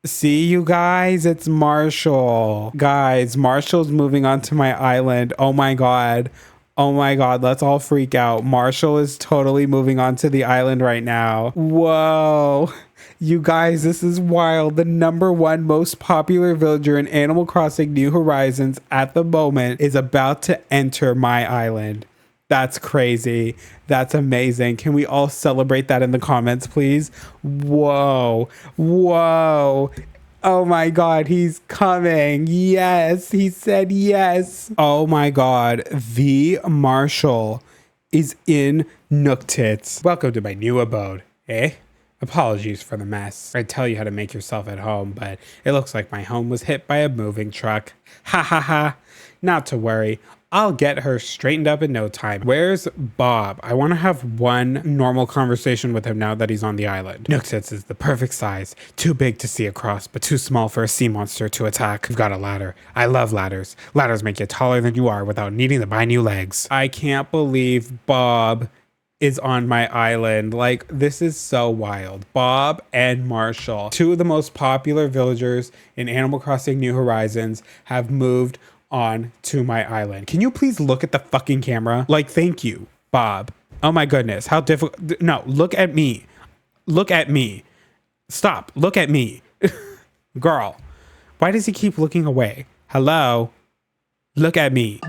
S1: See, you guys, it's Marshall. Guys, Marshall's moving onto my island. Oh my god. Oh my god, let's all freak out. Marshall is totally moving onto the island right now. Whoa. You guys, this is wild. The #1 most popular villager in Animal Crossing New Horizons at the moment is about to enter my island. That's crazy. That's amazing. Can we all celebrate that in the comments, please? Whoa. Whoa. Oh my god, he's coming. Yes, he said yes. Oh my god, the Marshall is in Nook Tits. Welcome to my new abode, eh? Apologies for the mess. I'd tell you how to make yourself at home, but it looks like my home was hit by a moving truck. Ha ha ha. Not to worry. I'll get her straightened up in no time. Where's Bob? I want to have one normal conversation with him now that he's on the island. Nook Tits is the perfect size. Too big to see across, but too small for a sea monster to attack. We've got a ladder. I love ladders. Ladders make you taller than you are without needing to buy new legs. I can't believe Bob is on my island. Like, this is so wild. Bob and Marshall, two of the most popular villagers in Animal Crossing New Horizons, have moved on to my island. Can you please look at the fucking camera? Like, thank you, Bob. Oh my goodness, how difficult. No, look at me. Look at me. Stop, look at me. Girl, why does he keep looking away? Hello? Look at me.